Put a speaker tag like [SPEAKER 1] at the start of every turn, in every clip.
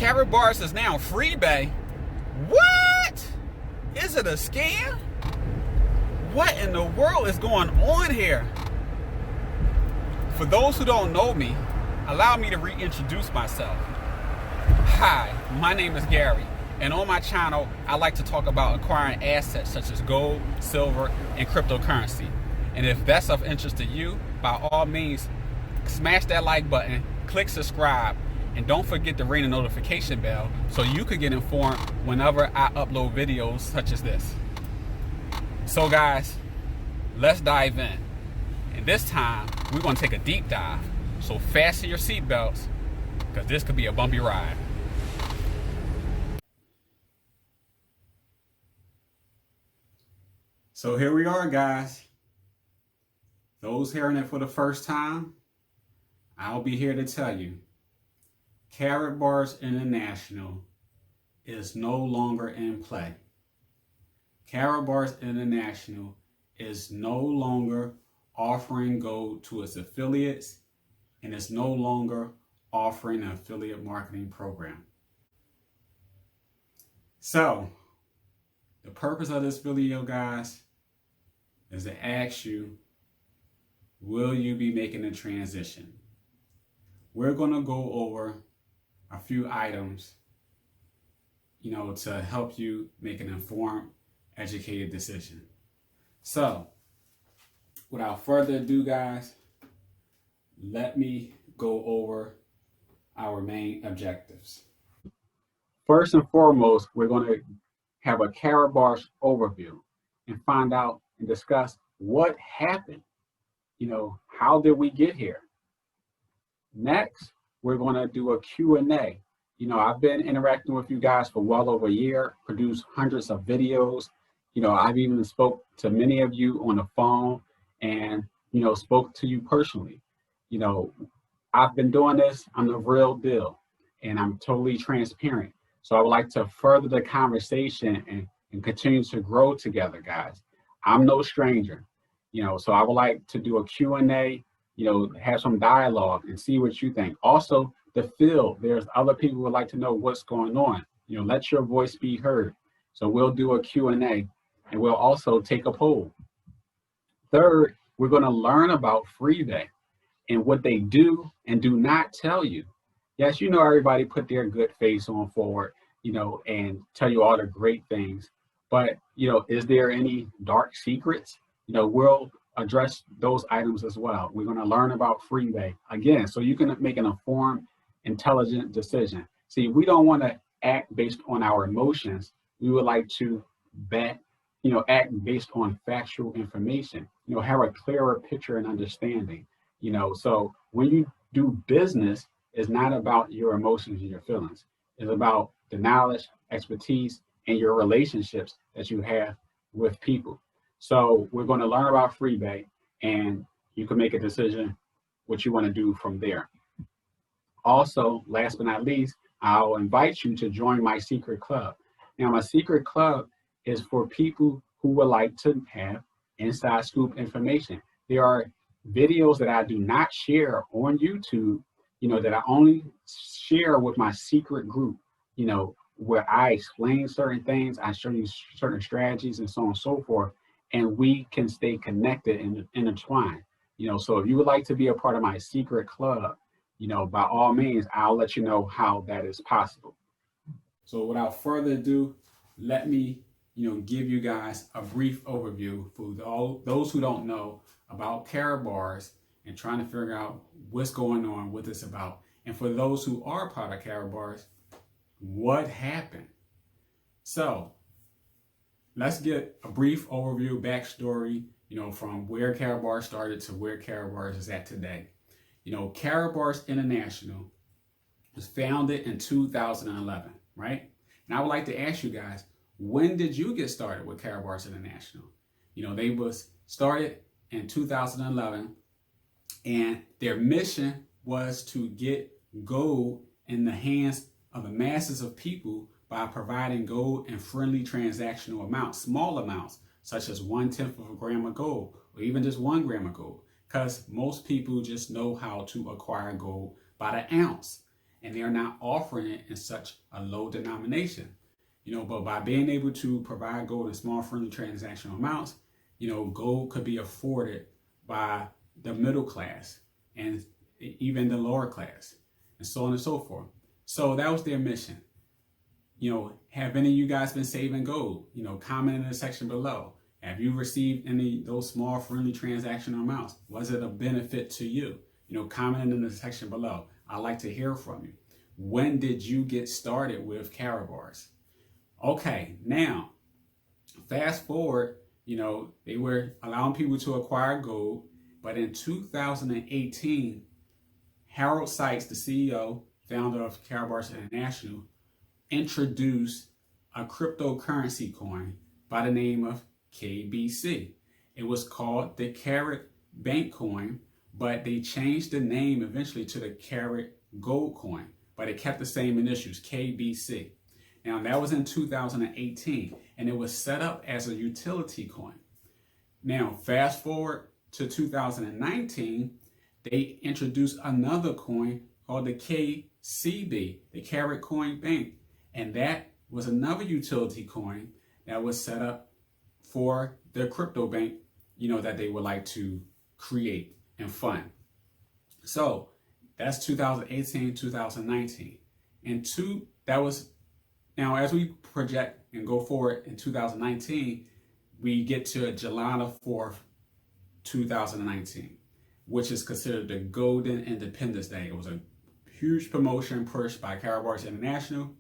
[SPEAKER 1] KARATBARS is now FREEBAY. What? Is it a scam? What in the world is going on here? For those who don't know me, allow me to reintroduce myself. Hi, my name is Gary, and on my channel, I like to talk about acquiring assets such as gold, silver, and cryptocurrency. And if that's of interest to you, by all means, smash that like button, click subscribe, and don't forget to ring the notification bell so you can get informed whenever I upload videos such as this. So guys, let's dive in. And this time, we're gonna take a deep dive. So fasten your seatbelts, because this could be a bumpy ride. So here we are, guys. Those hearing it for the first time, I'll be here to tell you, KARATBARS International is no longer in play. KARATBARS International is no longer offering gold to its affiliates and is no longer offering an affiliate marketing program. So, the purpose of this video, guys, is to ask you, will you be making a transition? We're going to go over a few items, to help you make an informed, educated decision. So, without further ado, guys, let me go over our main objectives. First and foremost, we're going to have a KARATBARS overview and find out and discuss what happened. How did we get here? Next, we're going to do a Q&A. I've been interacting with you guys for well over a year, produced hundreds of videos. I've even spoke to many of you on the phone and, spoke to you personally. I've been doing this. I'm the real deal and I'm totally transparent. So I would like to further the conversation and continue to grow together, guys. I'm no stranger, so I would like to do a Q&A, have some dialogue and see what you think. Also, the field, there's other people who would like to know what's going on. Let your voice be heard. So we'll do a Q&A and we'll also take a poll. Third, we're going to learn about FREEBAY and what they do and do not tell you. Yes, everybody put their good face on forward, and tell you all the great things. But, is there any dark secrets? We'll address those items as well. We're going to learn about FREEBAY again, so you can make an informed, intelligent decision. See, we don't want to act based on our emotions. We would like to act based on factual information, have a clearer picture and understanding, so when you do business, it's not about your emotions and your feelings. It's about the knowledge, expertise, and your relationships that you have with people. So we're going to learn about FREEBAY and you can make a decision what you want to do from there. Also, last but not least, I'll invite you to join my secret club. Now, my secret club is for people who would like to have inside scoop information. There are videos that I do not share on YouTube, that I only share with my secret group, where I explain certain things, I show you certain strategies and so on and so forth, and we can stay connected and intertwined. So if you would like to be a part of my secret club, by all means, I'll let you know how that is possible. So without further ado, let me, give you guys a brief overview for those who don't know about KARATBARS and trying to figure out what's going on, what it's about. And for those who are part of KARATBARS, what happened? So let's get a brief overview, backstory, from where KARATBARS started to where KARATBARS is at today. KARATBARS International was founded in 2011, right? And I would like to ask you guys, when did you get started with KARATBARS International? They was started in 2011, and their mission was to get gold in the hands of the masses of people by providing gold in friendly transactional amounts, small amounts, such as 1/10 of a gram of gold, or even just 1 gram of gold, because most people just know how to acquire gold by the ounce. and they are not offering it in such a low denomination. But by being able to provide gold in small friendly transactional amounts, gold could be afforded by the middle class and even the lower class, and so on and so forth. So that was their mission. Have any of you guys been saving gold? Comment in the section below. Have you received any of those small friendly transactional amounts? Was it a benefit to you? Comment in the section below. I'd like to hear from you. When did you get started with KARATBARS? Okay, now fast forward, they were allowing people to acquire gold, but in 2018, Harold Sykes, the CEO, founder of KARATBARS International, introduced a cryptocurrency coin by the name of KBC. It was called the Karat Bank coin, but they changed the name eventually to the Karat Gold coin, but it kept the same initials, KBC. Now that was in 2018, and it was set up as a utility coin. Now fast forward to 2019, they introduced another coin called the KCB, the Karat Coin Bank. And that was another utility coin that was set up for the crypto bank, that they would like to create and fund. So that's 2018, 2019. And now as we project and go forward in 2019, we get to July the 4th, 2019, which is considered the Golden Independence Day. It was a huge promotion pushed by KARATBARS International.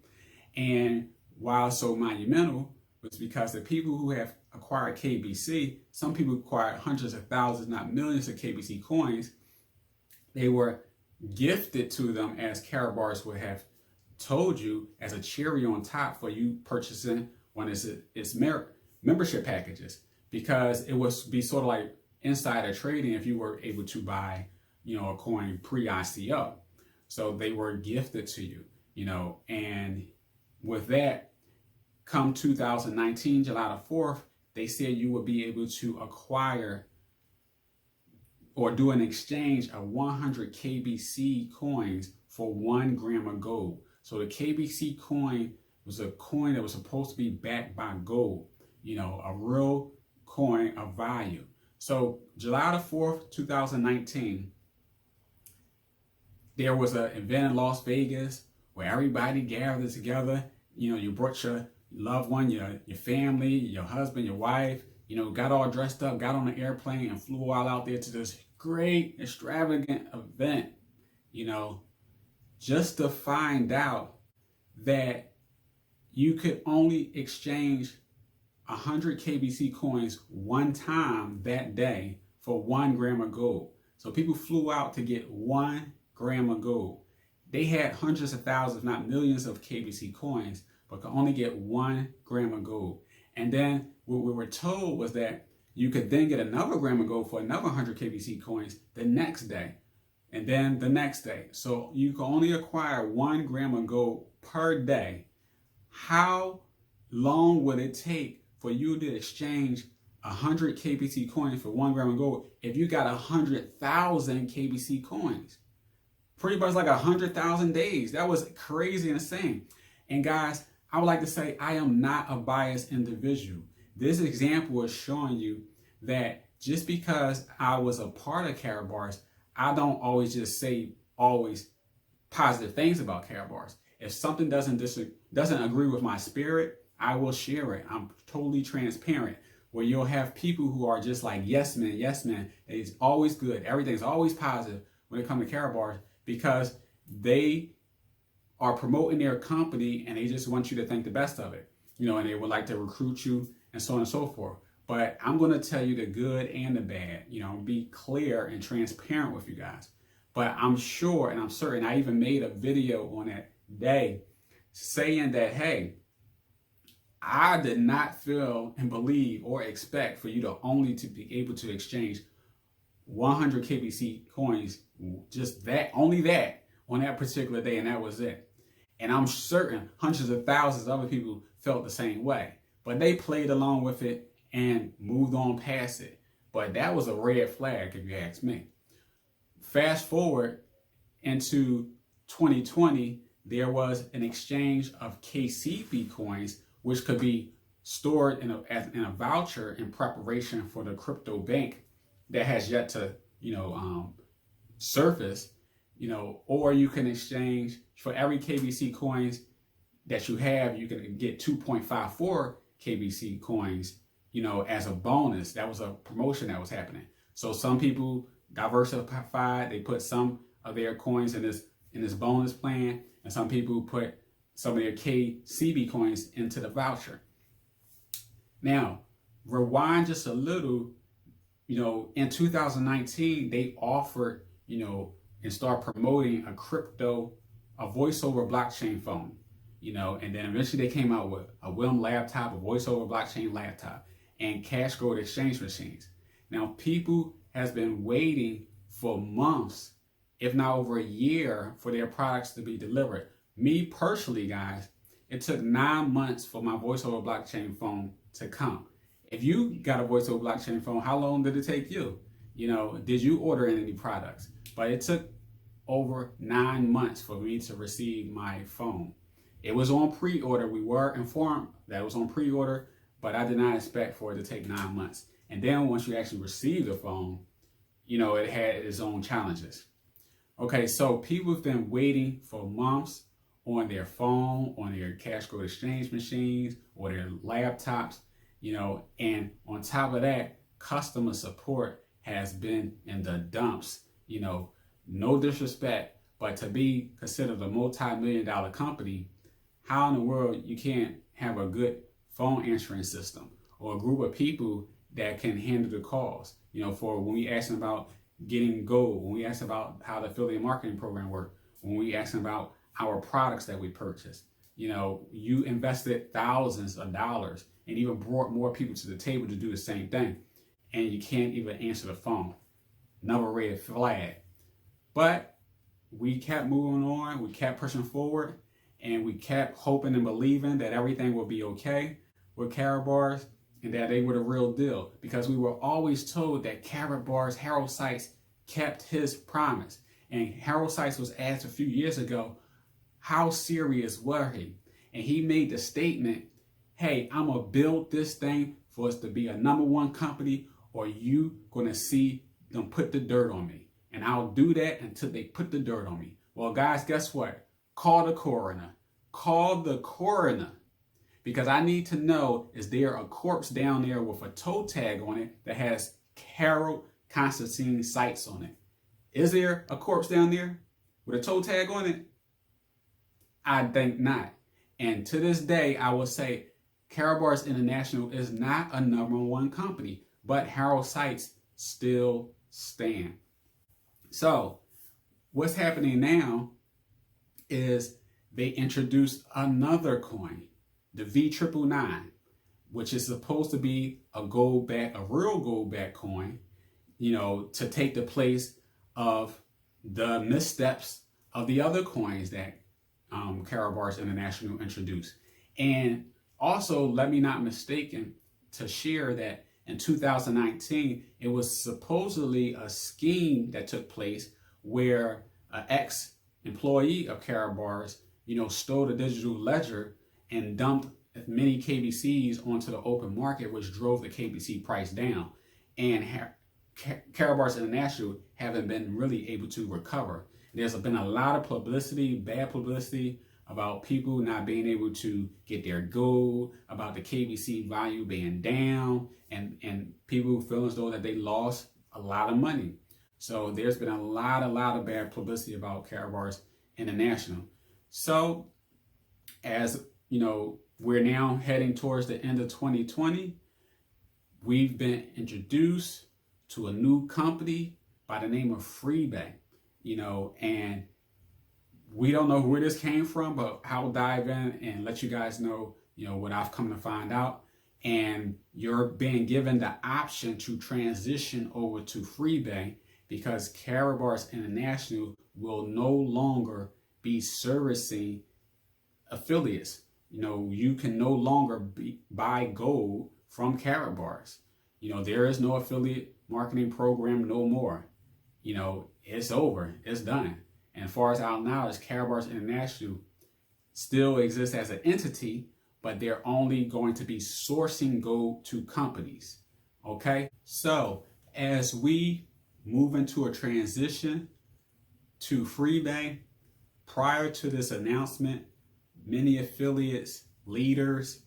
[SPEAKER 1] And why it's so monumental was because the people who have acquired KBC, some people acquired hundreds of thousands, not millions of KBC coins. They were gifted to them, as KARATBARS would have told you, as a cherry on top for you purchasing one of its membership packages, because it would be sort of like insider trading if you were able to buy, a coin pre-ICO. So they were gifted to you, and with that, come 2019, July the 4th, they said you would be able to acquire or do an exchange of 100 KBC coins for 1 gram of gold. So the KBC coin was a coin that was supposed to be backed by gold, a real coin of value. So July the 4th, 2019, there was an event in Las Vegas where everybody gathered together. You brought your loved one, your family, your husband, your wife, got all dressed up, got on an airplane and flew all out there to this great, extravagant event, just to find out that you could only exchange 100 KBC coins one time that day for 1 gram of gold. So people flew out to get 1 gram of gold. They had hundreds of thousands, if not millions of KBC coins, but could only get 1 gram of gold. And then what we were told was that you could then get another gram of gold for another 100 KBC coins the next day, and then the next day. So you can only acquire 1 gram of gold per day. How long would it take for you to exchange 100 KBC coins for 1 gram of gold if you got 100,000 KBC coins? Pretty much like 100,000 days. That was crazy insane. And guys, I would like to say I am not a biased individual. This example is showing you that just because I was a part of KARATBARS, I don't always just say always positive things about KARATBARS. If something doesn't agree with my spirit, I will share it. I'm totally transparent. Where you'll have people who are just like yes men. It's always good. Everything's always positive when it comes to KARATBARS, because they are promoting their company and they just want you to think the best of it, and they would like to recruit you and so on and so forth. But I'm going to tell you the good and the bad, be clear and transparent with you guys. But I'm sure and I'm certain, I even made a video on that day saying that, hey, I did not feel and believe or expect for you to only to be able to exchange 100 KBC coins, just that, only that, on that particular day, and that was it. And I'm certain hundreds of thousands of other people felt the same way, but they played along with it and moved on past it. But that was a red flag, if you ask me. Fast forward into 2020, there was an exchange of KCB coins, which could be stored in a voucher in preparation for the crypto bank that has yet to, surface, or you can exchange for every KBC coins that you have, you can get 2.54 KBC coins, as a bonus. That was a promotion that was happening. So some people diversified, they put some of their coins in this bonus plan, and some people put some of their KCB coins into the voucher. Now, rewind just a little, in 2019, they offered, and start promoting a voice over blockchain phone, and then eventually they came out with a WIM laptop, a voice over blockchain laptop, and cash gold exchange machines. Now, people has been waiting for months, if not over a year, for their products to be delivered. Me personally, guys, it took 9 months for my voice over blockchain phone to come. If you got a voice over blockchain phone, how long did it take you? Did you order any products? But it took over 9 months for me to receive my phone. It was on pre-order. We were informed that it was on pre-order, but I did not expect for it to take 9 months. And then once you actually receive the phone, it had its own challenges. Okay, so people have been waiting for months on their phone, on their cash gold exchange machines, or their laptops, and on top of that, customer support has been in the dumps. No disrespect, but to be considered a multi-million-dollar company, how in the world you can't have a good phone answering system or a group of people that can handle the calls? For when we ask about getting gold, when we ask about how the affiliate marketing program works, when we ask about our products that we purchase, you invested thousands of dollars and even brought more people to the table to do the same thing, and you can't even answer the phone. Another red flag. But we kept moving on, we kept pushing forward, and we kept hoping and believing that everything would be okay with Karatbars and that they were the real deal, because we were always told that Karatbars, Harold Sykes, kept his promise. And Harold Sykes was asked a few years ago, how serious were he? And he made the statement, hey, I'm going to build this thing for us to be a #1 company, or you going to see them put the dirt on me. And I'll do that until they put the dirt on me. Well, guys, guess what? Call the coroner. Call the coroner. Because I need to know, is there a corpse down there with a toe tag on it that has Harold Constantine Sykes on it? Is there a corpse down there with a toe tag on it? I think not. And to this day, I will say Karatbars International is not a #1 company, but Harold Sykes still stand. So what's happening now is they introduced another coin, the V999, which is supposed to be a real gold back coin, to take the place of the missteps of the other coins that Karatbars International introduced. And also, let me not mistaken to share that in 2019, it was supposedly a scheme that took place where an ex-employee of Karatbars, stole the digital ledger and dumped many KBCs onto the open market, which drove the KBC price down. And Karatbars International haven't been really able to recover. There's been a lot of publicity, bad publicity, about people not being able to get their gold, about the KBC value being down, and people feeling as though that they lost a lot of money. So there's been a lot of bad publicity about Karatbars International. So as we're now heading towards the end of 2020, we've been introduced to a new company by the name of FREEBAY, and we don't know where this came from, but I'll dive in and let you guys know, what I've come to find out. And you're being given the option to transition over to FREEBAY because Karatbars International will no longer be servicing affiliates. You can no longer buy gold from Karatbars. There is no affiliate marketing program no more. It's over. It's done. And as far as our knowledge, KARATBARS International still exists as an entity, but they're only going to be sourcing gold to companies. Okay, so as we move into a transition to FREEBAY, prior to this announcement, many affiliates, leaders,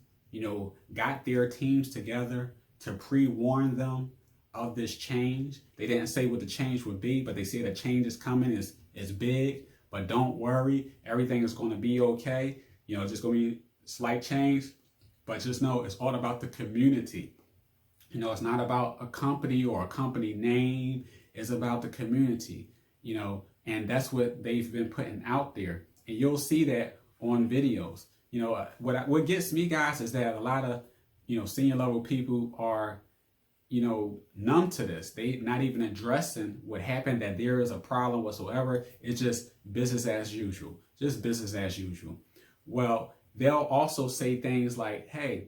[SPEAKER 1] got their teams together to pre-warn them of this change. They didn't say what the change would be, but they said the change is coming, is big, but don't worry, everything is going to be okay. Just going to be slight change, but just know it's all about the community. It's not about a company or a company name. It's about the community, and that's what they've been putting out there. And you'll see that on videos. What gets me, guys, is that a lot of, senior level people are, numb to this. They not even addressing what happened, that there is a problem whatsoever. It's just business as usual, just business as usual. Well, they'll also say things like, hey,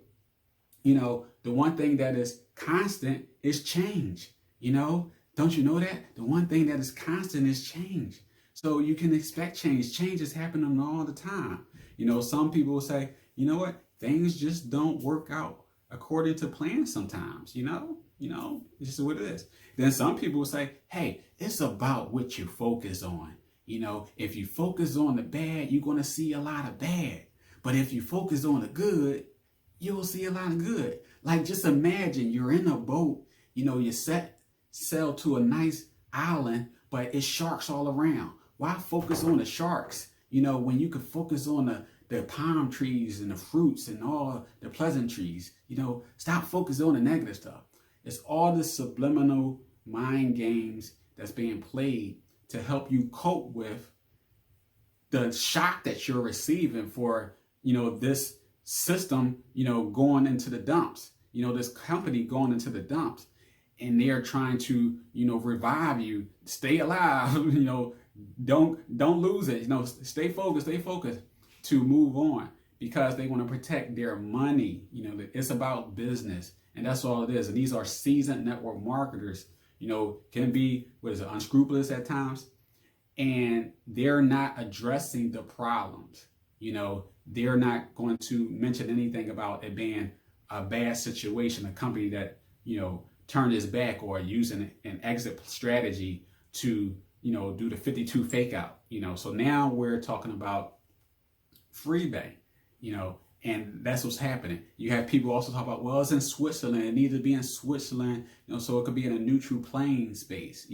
[SPEAKER 1] the one thing that is constant is change. Don't you know that? The one thing that is constant is change. So you can expect change. Change is happening all the time. Some people will say, you know what? Things just don't work out according to plan sometimes, it's just what it is. Then some people will say, hey, it's about what you focus on. If you focus on the bad, you're going to see a lot of bad. But if you focus on the good, you'll see a lot of good. Like, just imagine you're in a boat, you set sail to a nice island, but it's sharks all around. Why focus on the sharks, when you could focus on the palm trees and the fruits and all the pleasantries? Stop focusing on the negative stuff. It's all the subliminal mind games that's being played to help you cope with the shock that you're receiving for, this system, going into the dumps, this company going into the dumps, and they're trying to, revive you, stay alive, don't lose it, stay focused to move on, because they want to protect their money. It's about business, and that's all it is. And these are seasoned network marketers, can be, unscrupulous at times, and they're not addressing the problems. They're not going to mention anything about it being a bad situation, a company that, turned its back or using an exit strategy to, do the 52 fake out, So now we're talking about FREEBAY, and that's what's happening. You have people also talk about, well, it's in Switzerland. It needs to be in Switzerland, so it could be in a neutral plane space,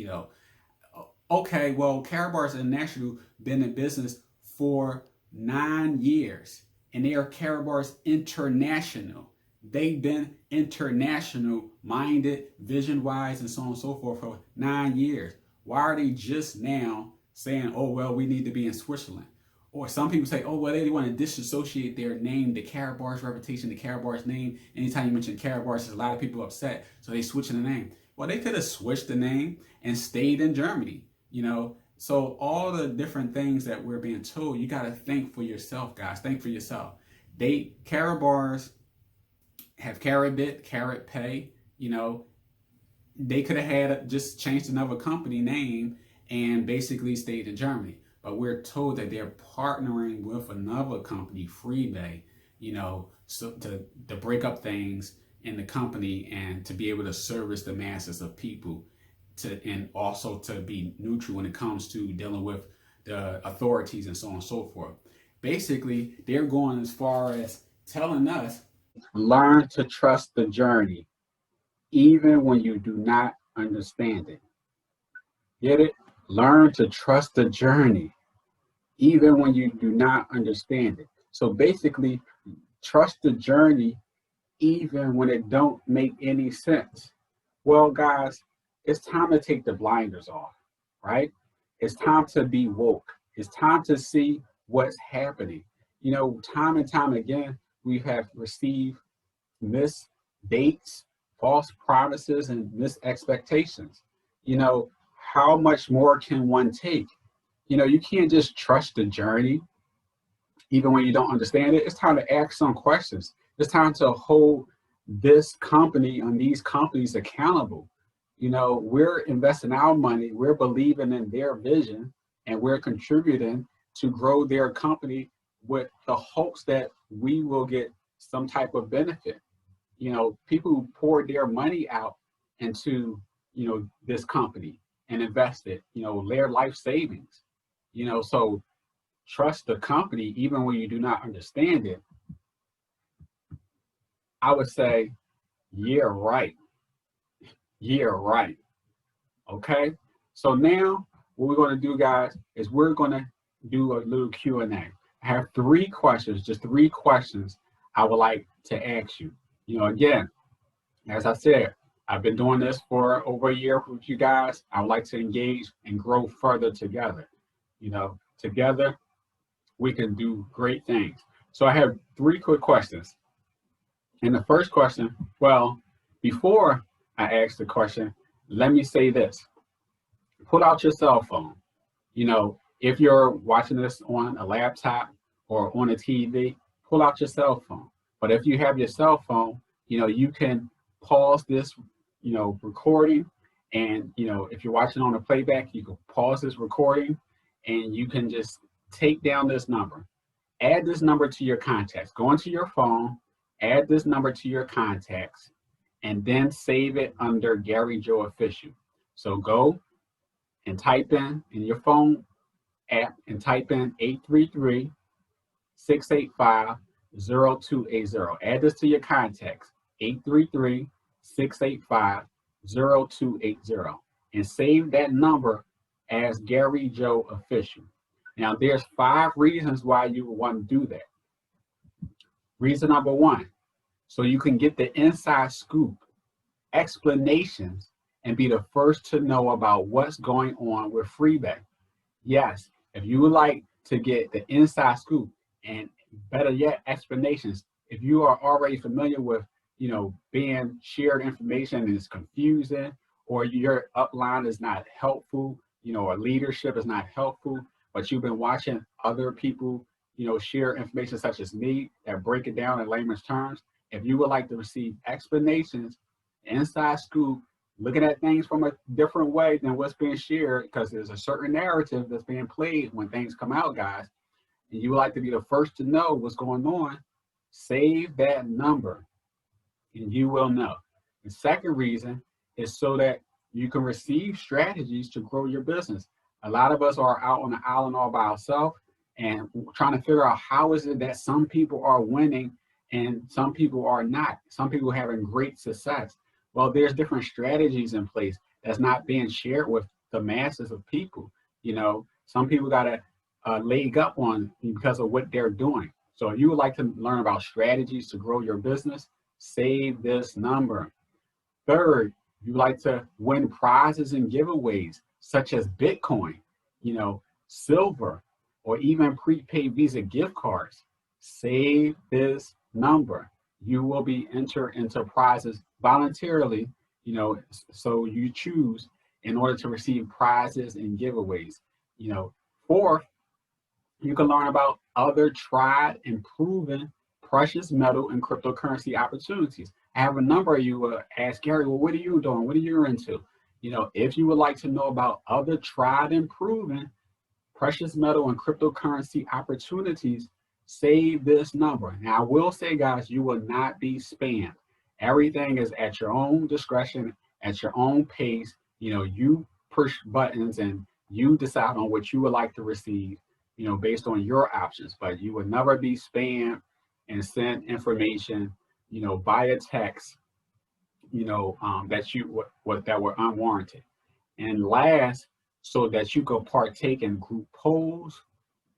[SPEAKER 1] Okay, well, KARATBARS International been in business for 9 years, and they are KARATBARS International. They've been international minded, vision wise, and so on and so forth for 9 years. Why are they just now saying, oh, well, we need to be in Switzerland? Or some people say, oh, well, they want to disassociate their name, the KARATBARS reputation, the KARATBARS name. Anytime you mention KARATBARS, there's a lot of people upset, so they switching the name. Well, they could have switched the name and stayed in Germany, So all the different things that we're being told, you got to think for yourself, guys. Think for yourself. KARATBARS have KARATBIT, KARATPay, they could have had just changed another company name and basically stayed in Germany. But we're told that they're partnering with another company, FREEBAY, so to break up things in the company and to be able to service the masses of people, and also to be neutral when it comes to dealing with the authorities and so on and so forth. Basically, they're going as far as telling us, learn to trust the journey, even when you do not understand it. Get it? Learn to trust the journey, even when you do not understand it. So basically, trust the journey, even when it don't make any sense. Well, guys, it's time to take the blinders off, right? It's time to be woke. It's time to see what's happening. Time and time again, we have received missed dates, false promises, and missed expectations. How much more can one take? You can't just trust the journey, even when you don't understand it. It's time to ask some questions. It's time to hold this company and these companies accountable. We're investing our money. We're believing in their vision. and we're contributing to grow their company with the hopes that we will get some type of benefit. You know, people who poured their money out into, you know, this company and invested, you know, their life savings, you know, so trust the company even when you do not understand it. I would say, yeah, right. Yeah, right. Okay. So now what we're going to do, guys, is we're going to do a little Q&A. I have 3 questions, just 3 questions I would like to ask you. You know, again, as I said, I've been doing this for over a year with you guys. I would like to engage and grow further together. You know, together we can do great things. So I have 3 quick questions. And the first question, well, before I ask the question, let me say this. Pull out your cell phone. You know, if you're watching this on a laptop or on a TV, pull out your cell phone. But if you have your cell phone, you know, you can pause this, you know, recording. And, you know, if you're watching on a playback, you can pause this recording and you can just take down this number. Add this number to your contacts. Go into your phone, add this number to your contacts, and then save it under Gary Joe Official. So go and type in your phone app and type in 833-685-0280. Add this to your contacts, 833-685-0280, and save that number as Gary Joe Official. Now, there's 5 reasons why you would want to do that. Reason number 1, so you can get the inside scoop, explanations, and be the first to know about what's going on with FREEBAY. Yes, if you would like to get the inside scoop and better yet, explanations, if you are already familiar with, you know, being shared information and it's confusing, or your upline is not helpful, you know, or leadership is not helpful, but you've been watching other people, you know, share information such as me that break it down in layman's terms. If you would like to receive explanations, inside scoop, looking at things from a different way than what's being shared, because there's a certain narrative that's being played when things come out, guys, and you would like to be the first to know what's going on, save that number and you will know. The second reason is so that you can receive strategies to grow your business. A lot of us are out on the island all by ourselves and trying to figure out how is it that some people are winning and some people are not. Some people are having great success. Well, there's different strategies in place that's not being shared with the masses of people. You know, some people got a leg up on because of what they're doing. So if you would like to learn about strategies to grow your business, save this number. Third, you like to win prizes and giveaways such as Bitcoin, you know, silver, or even prepaid Visa gift cards. Save this number. You will be entered into prizes voluntarily, you know, so you choose in order to receive prizes and giveaways. You know, fourth, you can learn about other tried and proven precious metal and cryptocurrency opportunities. I have a number of you ask, Gary, well, what are you doing? What are you into? You know, if you would like to know about other tried and proven precious metal and cryptocurrency opportunities, save this number. Now, I will say, guys, you will not be spammed. Everything is at your own discretion, at your own pace. You know, you push buttons and you decide on what you would like to receive, you know, based on your options. But you will never be spammed and sent information, you know, via text, you know, that were unwarranted. And last, so that you can partake in group polls,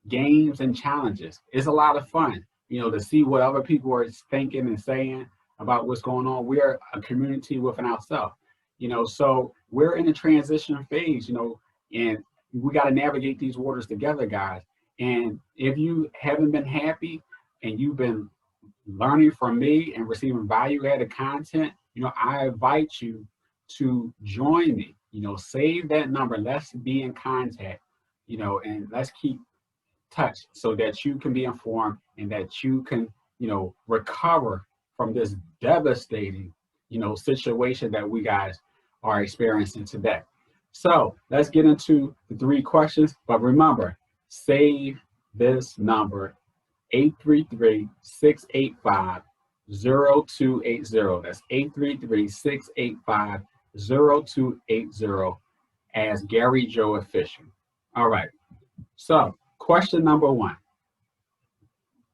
[SPEAKER 1] games, and challenges. It's a lot of fun, you know, to see what other people are thinking and saying about what's going on. We're a community within ourselves, you know, so we're in a transition phase, you know, and we got to navigate these waters together, guys. And if you haven't been happy and you've been learning from me and receiving value-added content, you know, I invite you to join me. You know, save that number. Let's be in contact, you know, and let's keep touch so that you can be informed and that you can, you know, recover from this devastating, you know, situation that we guys are experiencing today. So let's get into the 3 questions. But remember, save this number 833-685-0280. That's 833-685-0280 as Gary Joe Official. All right. So question number 1.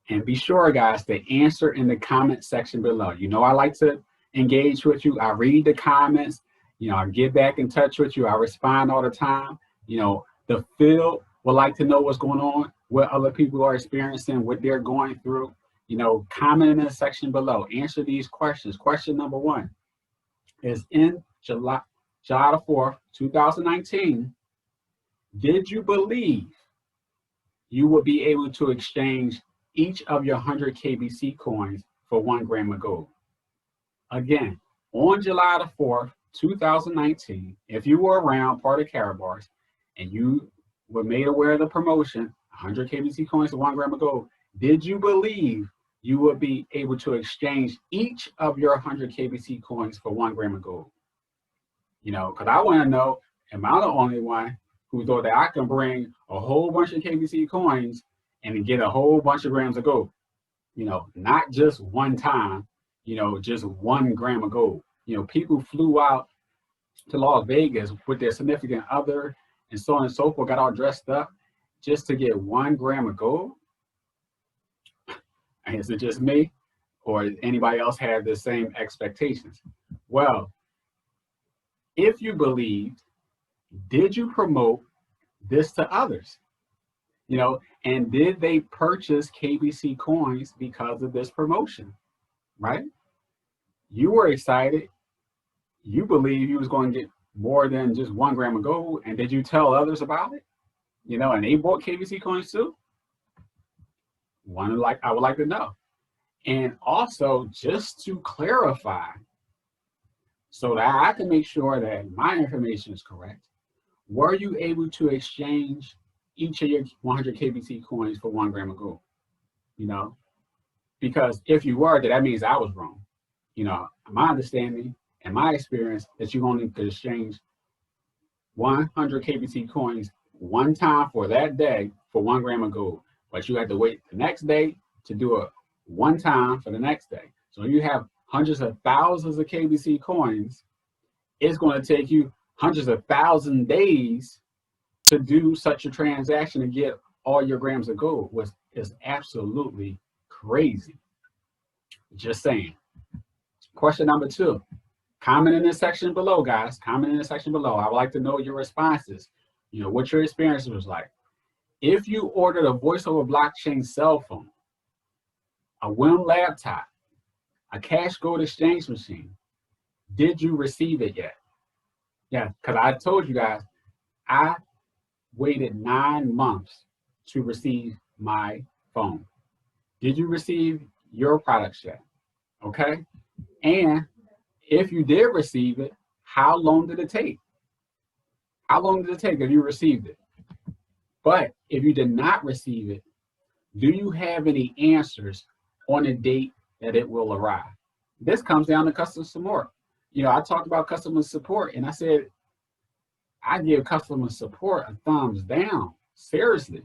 [SPEAKER 1] And be sure, guys, to answer in the comment section below. You know I like to engage with you. I read the comments. You know, I get back in touch with you. I respond all the time. You know, the field would like to know what's going on, what other people are experiencing, what they're going through. You know, comment in the section below. Answer these questions. Question number 1 is, in July the 4th, 2019, did you believe you would be able to exchange each of your 100 KBC coins for 1 gram of gold? Again, on July the 4th, 2019, if you were around part of KARATBARS and you were made aware of the promotion, 100 KBC coins for 1 gram of gold, did you believe you would be able to exchange each of your 100 KBC coins for 1 gram of gold? You know, because I want to know, am I the only one who thought that I can bring a whole bunch of KBC coins and get a whole bunch of grams of gold? You know, not just one time, you know, just 1 gram of gold. You know, people flew out to Las Vegas with their significant other and so on and so forth, got all dressed up just to get 1 gram of gold. And is it just me, or does anybody else have the same expectations? Well, if you believed, did you promote this to others? You know, and did they purchase KBC coins because of this promotion, right? You were excited. You believe you was going to get more than just 1 gram of gold. And did you tell others about it? You know, and they bought KBC coins too? I would like to know. And also, just to clarify, so that I can make sure that my information is correct, were you able to exchange each of your 100 KBC coins for 1 gram of gold? You know, because if you were, then that means I was wrong. You know, my understanding and my experience that you only could exchange 100 KBC coins one time for that day for 1 gram of gold, but you had to wait the next day to do it one time for the next day. So you have hundreds of thousands of KBC coins. It's going to take you hundreds of thousand days to do such a transaction and get all your grams of gold, which is absolutely crazy. Just saying. Question number 2. Comment in the section below, guys. Comment in the section below. I would like to know your responses. You know, what your experience was like. If you ordered a voice over blockchain cell phone, a WIM laptop, a cash gold exchange machine, did you receive it yet? Yeah, because I told you guys, I waited 9 months to receive my phone. Did you receive your products yet? Okay. And if you did receive it, how long did it take? How long did it take if you received it? But if you did not receive it, do you have any answers on the date that it will arrive? This comes down to customer support. You know, I talked about customer support and I said, I give customer support a thumbs down. Seriously,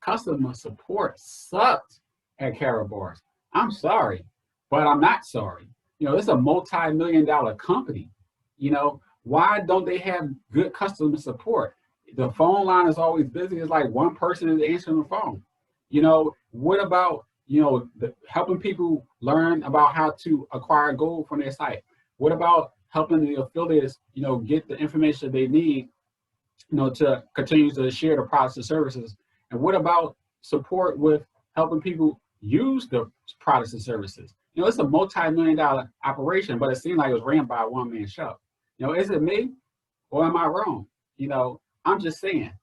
[SPEAKER 1] customer support sucked at KARATBARS. I'm sorry, but I'm not sorry. You know, it's a multi-million-dollar company. You know, why don't they have good customer support? The phone line is always busy. It's like one person is answering the phone. You know, what about, you know, helping people learn about how to acquire gold from their site? What about helping the affiliates, you know, get the information they need, you know, to continue to share the products and services? And what about support with helping people use the products and services? You know, it's a multi-million-dollar operation, but it seemed like it was ran by a one-man show. You know, is it me or am I wrong? You know, I'm just saying,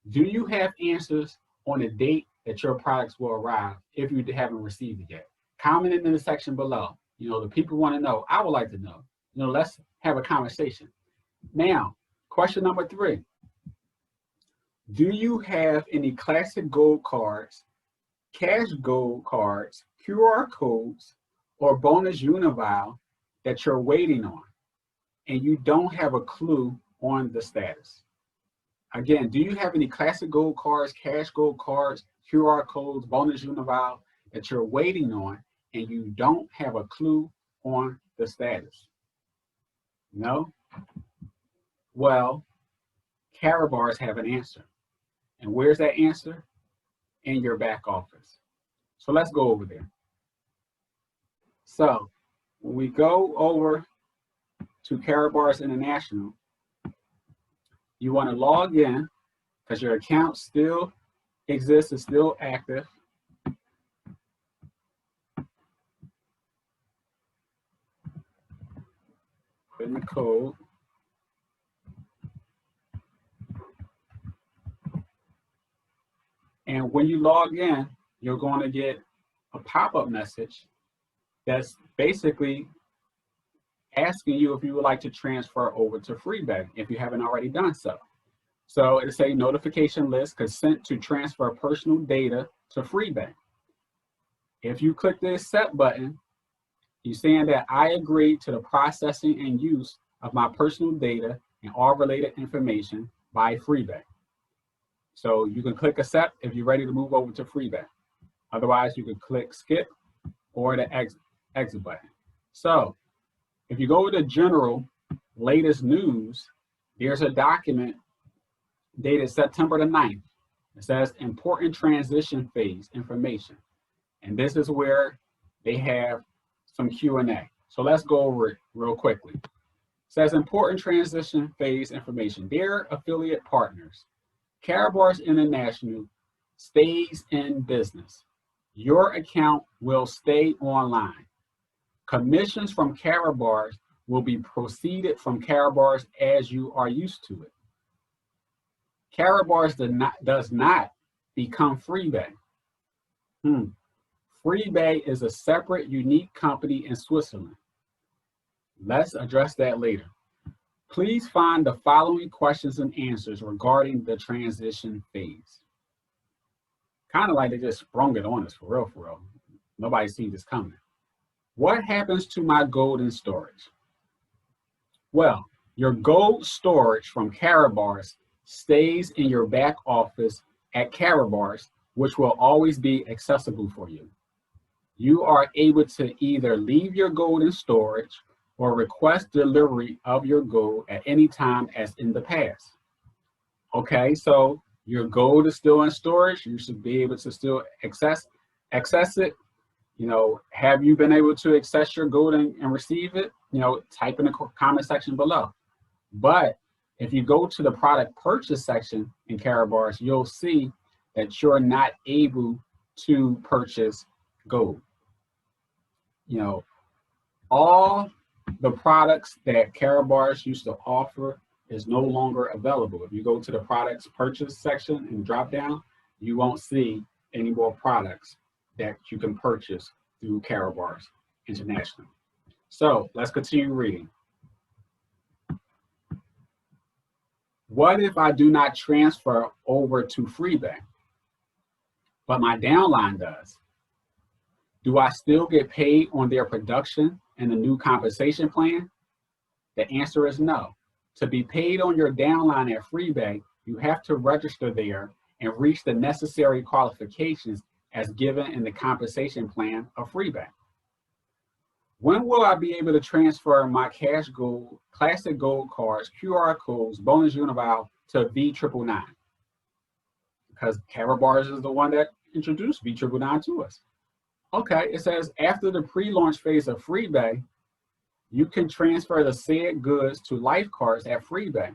[SPEAKER 1] do you have answers on the date that your products will arrive if you haven't received it yet? Comment in the section below. You know, the people want to know. I would like to know. You know, let's have a conversation. Now, question number 3. Do you have any classic gold cards, cash gold cards, QR codes, or bonus Univile that you're waiting on, and you don't have a clue on the status. Again, do you have any classic gold cards, cash gold cards, QR codes, bonus unival that you're waiting on and you don't have a clue on the status? No? Well, KARATBARS have an answer. And where's that answer? In your back office. So let's go over there. So when we go over to KARATBARS International, you want to log in because your account still exists, is still active. Put in the code. And when you log in, you're going to get a pop-up message that's basically asking you if you would like to transfer over to FREEBAY if you haven't already done so. So it'll say notification list, consent to transfer personal data to FREEBAY. If you click the accept button, you're saying that I agree to the processing and use of my personal data and all related information by FREEBAY. So you can click accept if you're ready to move over to FREEBAY. Otherwise, you can click skip or the exit button. So if you go to general latest news, there's a document dated September the 9th. It says important transition phase information. And this is where they have some Q&A. So let's go over it real quickly. It says important transition phase information. Dear affiliate partners, KARATBARS International stays in business. Your account will stay online. Commissions from KARATBARS will be proceeded from KARATBARS as you are used to it. KARATBARS does not become FREEBAY. FREEBAY is a separate, unique company in Switzerland. Let's address that later. Please find the following questions and answers regarding the transition phase. Kind of like they just sprung it on us for real. Nobody's seen this coming. What happens to my gold in storage? Well, your gold storage from KARATBARS stays in your back office at KARATBARS, which will always be accessible for you. You are able to either leave your gold in storage or request delivery of your gold at any time as in the past. Okay, so your gold is still in storage. You should be able to still access it. You know, have you been able to access your gold and receive it? You know, type in the comment section below. But if you go to the product purchase section in KARATBARS, you'll see that you're not able to purchase gold. You know, all the products that KARATBARS used to offer is no longer available. If you go to the products purchase section and drop down, you won't see any more products that you can purchase through KARATBARS International. So let's continue reading. What if I do not transfer over to FREEBAY, but my downline does? Do I still get paid on their production and the new compensation plan? The answer is no. To be paid on your downline at FREEBAY, you have to register there and reach the necessary qualifications as given in the compensation plan of FREEBAY. When will I be able to transfer my cash gold, classic gold cards, QR codes, bonus unival to V999? Because KARATBARS is the one that introduced V999 to us. Okay, it says after the pre-launch phase of FREEBAY, you can transfer the said goods to life cards at FREEBAY.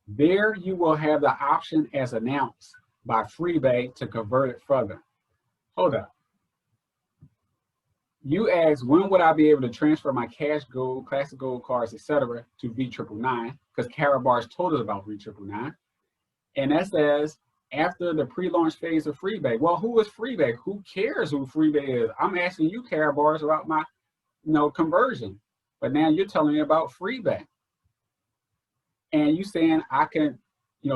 [SPEAKER 1] There you will have the option as announced by FREEBAY to convert it further. Hold up. You asked when would I be able to transfer my cash gold, classic gold cards, etc. to V999 because KARATBARS told us about V999. And that says after the pre-launch phase of FREEBAY. Well, who is FREEBAY? Who cares who FREEBAY is? I'm asking you, KARATBARS, about my conversion. But now you're telling me about FREEBAY. And you saying I can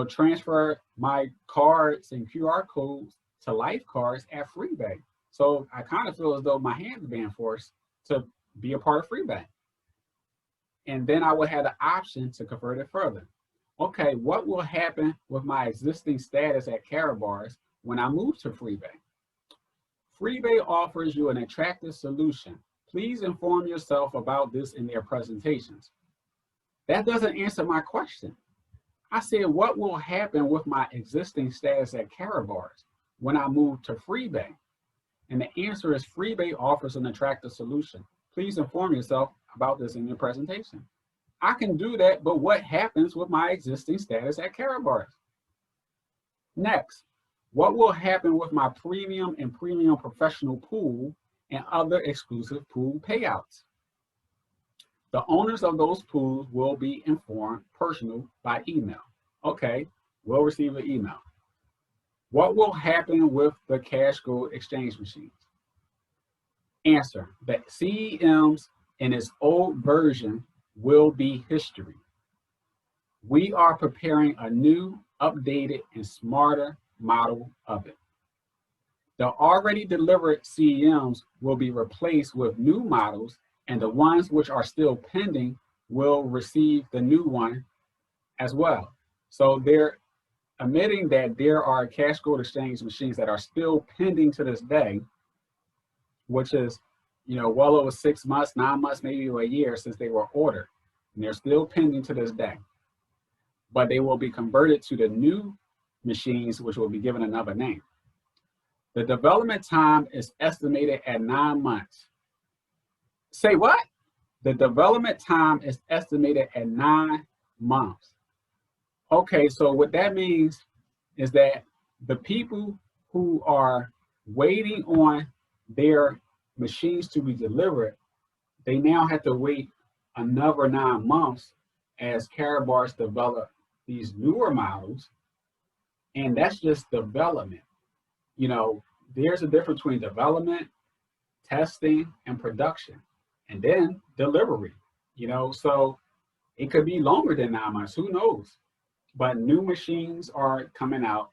[SPEAKER 1] transfer my cards and QR codes to life cards at FREEBAY. So I kind of feel as though my hands are being forced to be a part of FREEBAY. and then I would have the option to convert it further. Okay, what will happen with my existing status at KARATBARS when I move to FREEBAY? FREEBAY offers you an attractive solution. Please inform yourself about this in their presentations. That doesn't answer my question. I said, what will happen with my existing status at KARATBARS when I move to FREEBAY? And the answer is FREEBAY offers an attractive solution. Please inform yourself about this in your presentation. I can do that, but what happens with my existing status at KARATBARS? Next, what will happen with my premium and premium professional pool and other exclusive pool payouts? The owners of those pools will be informed personally by email. Okay, we'll receive an email. What will happen with the cash gold exchange machines? Answer, the CEMs in its old version will be history. We are preparing a new, updated, and smarter model of it. The already delivered CEMs will be replaced with new models, and the ones which are still pending will receive the new one as well. So they're admitting that there are cash gold exchange machines that are still pending to this day, which is, well over 6 months, 9 months, maybe a year since they were ordered. And they're still pending to this day. But they will be converted to the new machines, which will be given another name. The development time is estimated at 9 months. Say what? The development time is estimated at 9 months. Okay, so what that means is that the people who are waiting on their machines to be delivered, they now have to wait another 9 months as KARATBARS develop these newer models. And that's just development. There's a difference between development, testing, and production, and then delivery. So it could be longer than 9 months, who knows? But new machines are coming out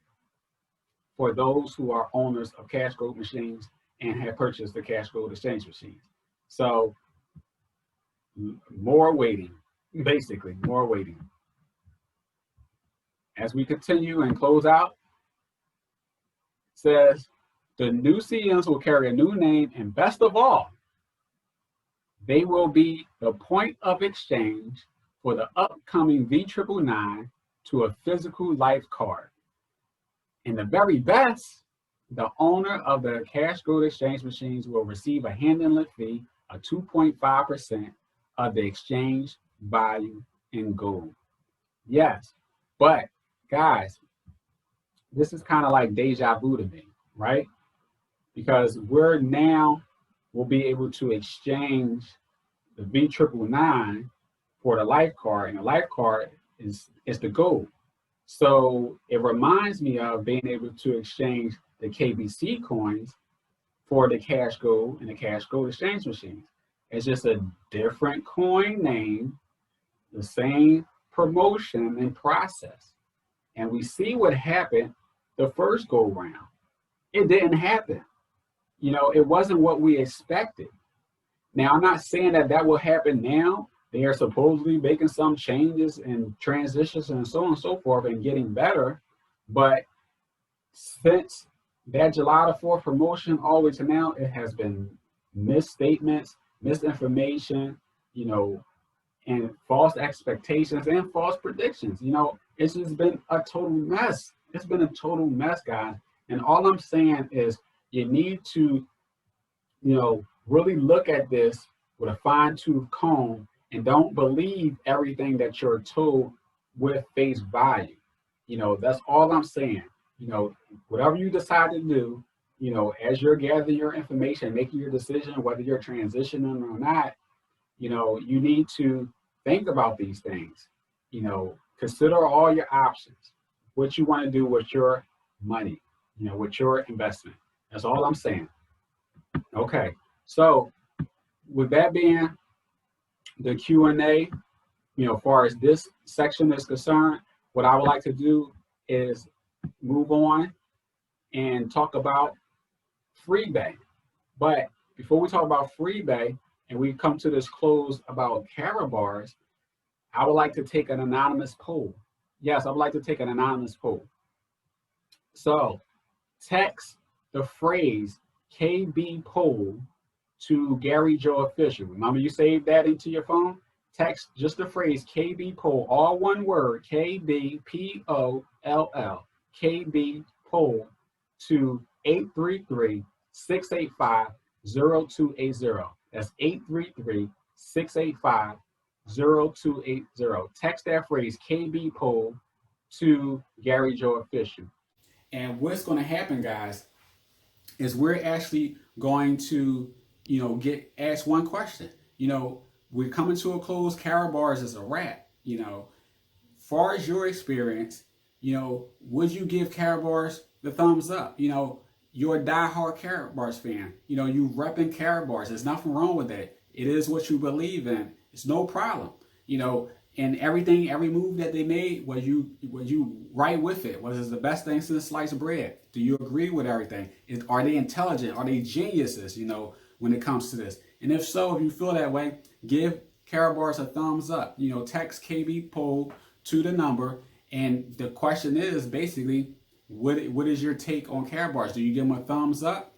[SPEAKER 1] for those who are owners of cash gold machines and have purchased the cash gold exchange machines. So more waiting, basically, more waiting. As we continue and close out, it says the new CEMs will carry a new name, and best of all, they will be the point of exchange for the upcoming V999 to a physical life card. And the very best, the owner of the cash gold exchange machines will receive a handling fee of 2.5% of the exchange value in gold. Yes, but guys, this is kind of like deja vu to me, right? Because we'll be able to exchange the V999 for the life card, and the life card is the gold. So it reminds me of being able to exchange the KBC coins for the cash gold and the cash gold exchange machines. It's just a different coin name, the same promotion and process. And we see what happened the first go round. It didn't happen. It wasn't what we expected. Now, I'm not saying that will happen now. They are supposedly making some changes and transitions and so on and so forth and getting better. But since that July the 4th promotion all the way to now, it has been misstatements, misinformation, and false expectations and false predictions. It's just been a total mess. It's been a total mess, guys. And all I'm saying is you need to, really look at this with a fine-tooth comb and don't believe everything that you're told with face value. That's all I'm saying. Whatever you decide to do, as you're gathering your information, making your decision, whether you're transitioning or not, you need to think about these things. Consider all your options, what you want to do with your money, with your investment. That's all I'm saying. Okay, so with that being the Q&A, as far as this section is concerned, what I would like to do is move on and talk about FREEBAY. But before we talk about FREEBAY and we come to this close about KARATBARS, I would like to take an anonymous poll. Yes, I would like to take an anonymous poll. So text the phrase KB poll to Gary Joe Official. Remember, you saved that into your phone? Text just the phrase KB poll, all one word, KBPOLL, KB poll to 833-685-0280. That's 833-685-0280. Text that phrase KB poll to Gary Joe Official. And what's going to happen, guys, is we're actually going to, get asked one question. We're coming to a close. KARATBARS is a wrap. Far as your experience, would you give KARATBARS the thumbs up? You're a diehard KARATBARS fan. You repping KARATBARS. There's nothing wrong with that. It is what you believe in. It's no problem. And everything, every move that they made, was you right with it? Was it the best thing since sliced bread? Do you agree with everything? Are they intelligent? Are they geniuses, when it comes to this? And if so, if you feel that way, give KARATBARS a thumbs up. Text KB poll to the number. And the question is basically, what is your take on KARATBARS? Do you give them a thumbs up?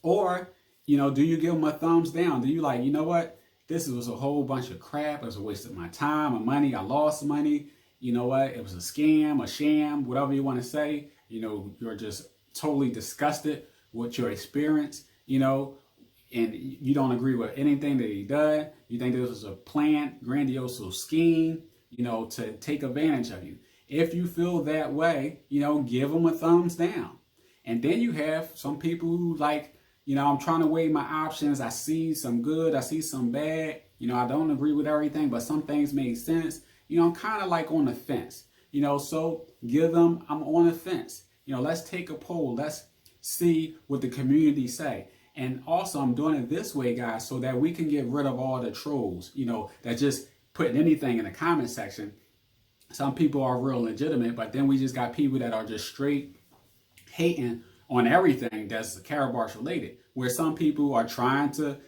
[SPEAKER 1] Or, do you give them a thumbs down? Do you like, you know what? This was a whole bunch of crap. It was a waste of my time and money. I lost money. You know what? It was a scam, a sham, whatever you want to say. You're just totally disgusted with your experience, and you don't agree with anything that he did. You think this was a planned, grandiose scheme, to take advantage of you. If you feel that way, give them a thumbs down. And then you have some people who like, I'm trying to weigh my options. I see some good, I see some bad. I don't agree with everything, but some things make sense. I'm kind of like on the fence, so give them, I'm on the fence. Let's take a poll. Let's see what the community say. And also I'm doing it this way, guys, so that we can get rid of all the trolls, that just putting anything in the comment section. Some people are real legitimate, but then we just got people that are just straight hating on everything that's KARATBARS related, where some people are trying to,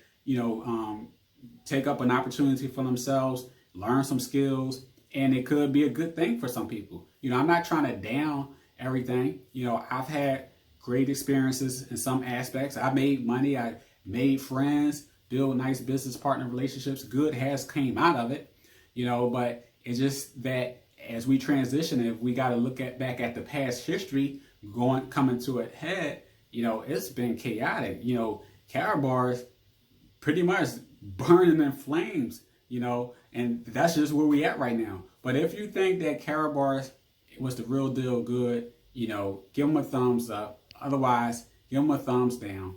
[SPEAKER 1] take up an opportunity for themselves, learn some skills, and it could be a good thing for some people. I'm not trying to down everything. I've had great experiences in some aspects. I made money, I made friends, build nice business partner relationships. Good has came out of it, but it's just that as we transition, if we got to look back at the past history, coming to a head, it's been chaotic. KARATBARS pretty much burning in flames, and that's just where we at right now. But if you think that KARATBARS was the real deal good, give them a thumbs up. Otherwise, give them a thumbs down,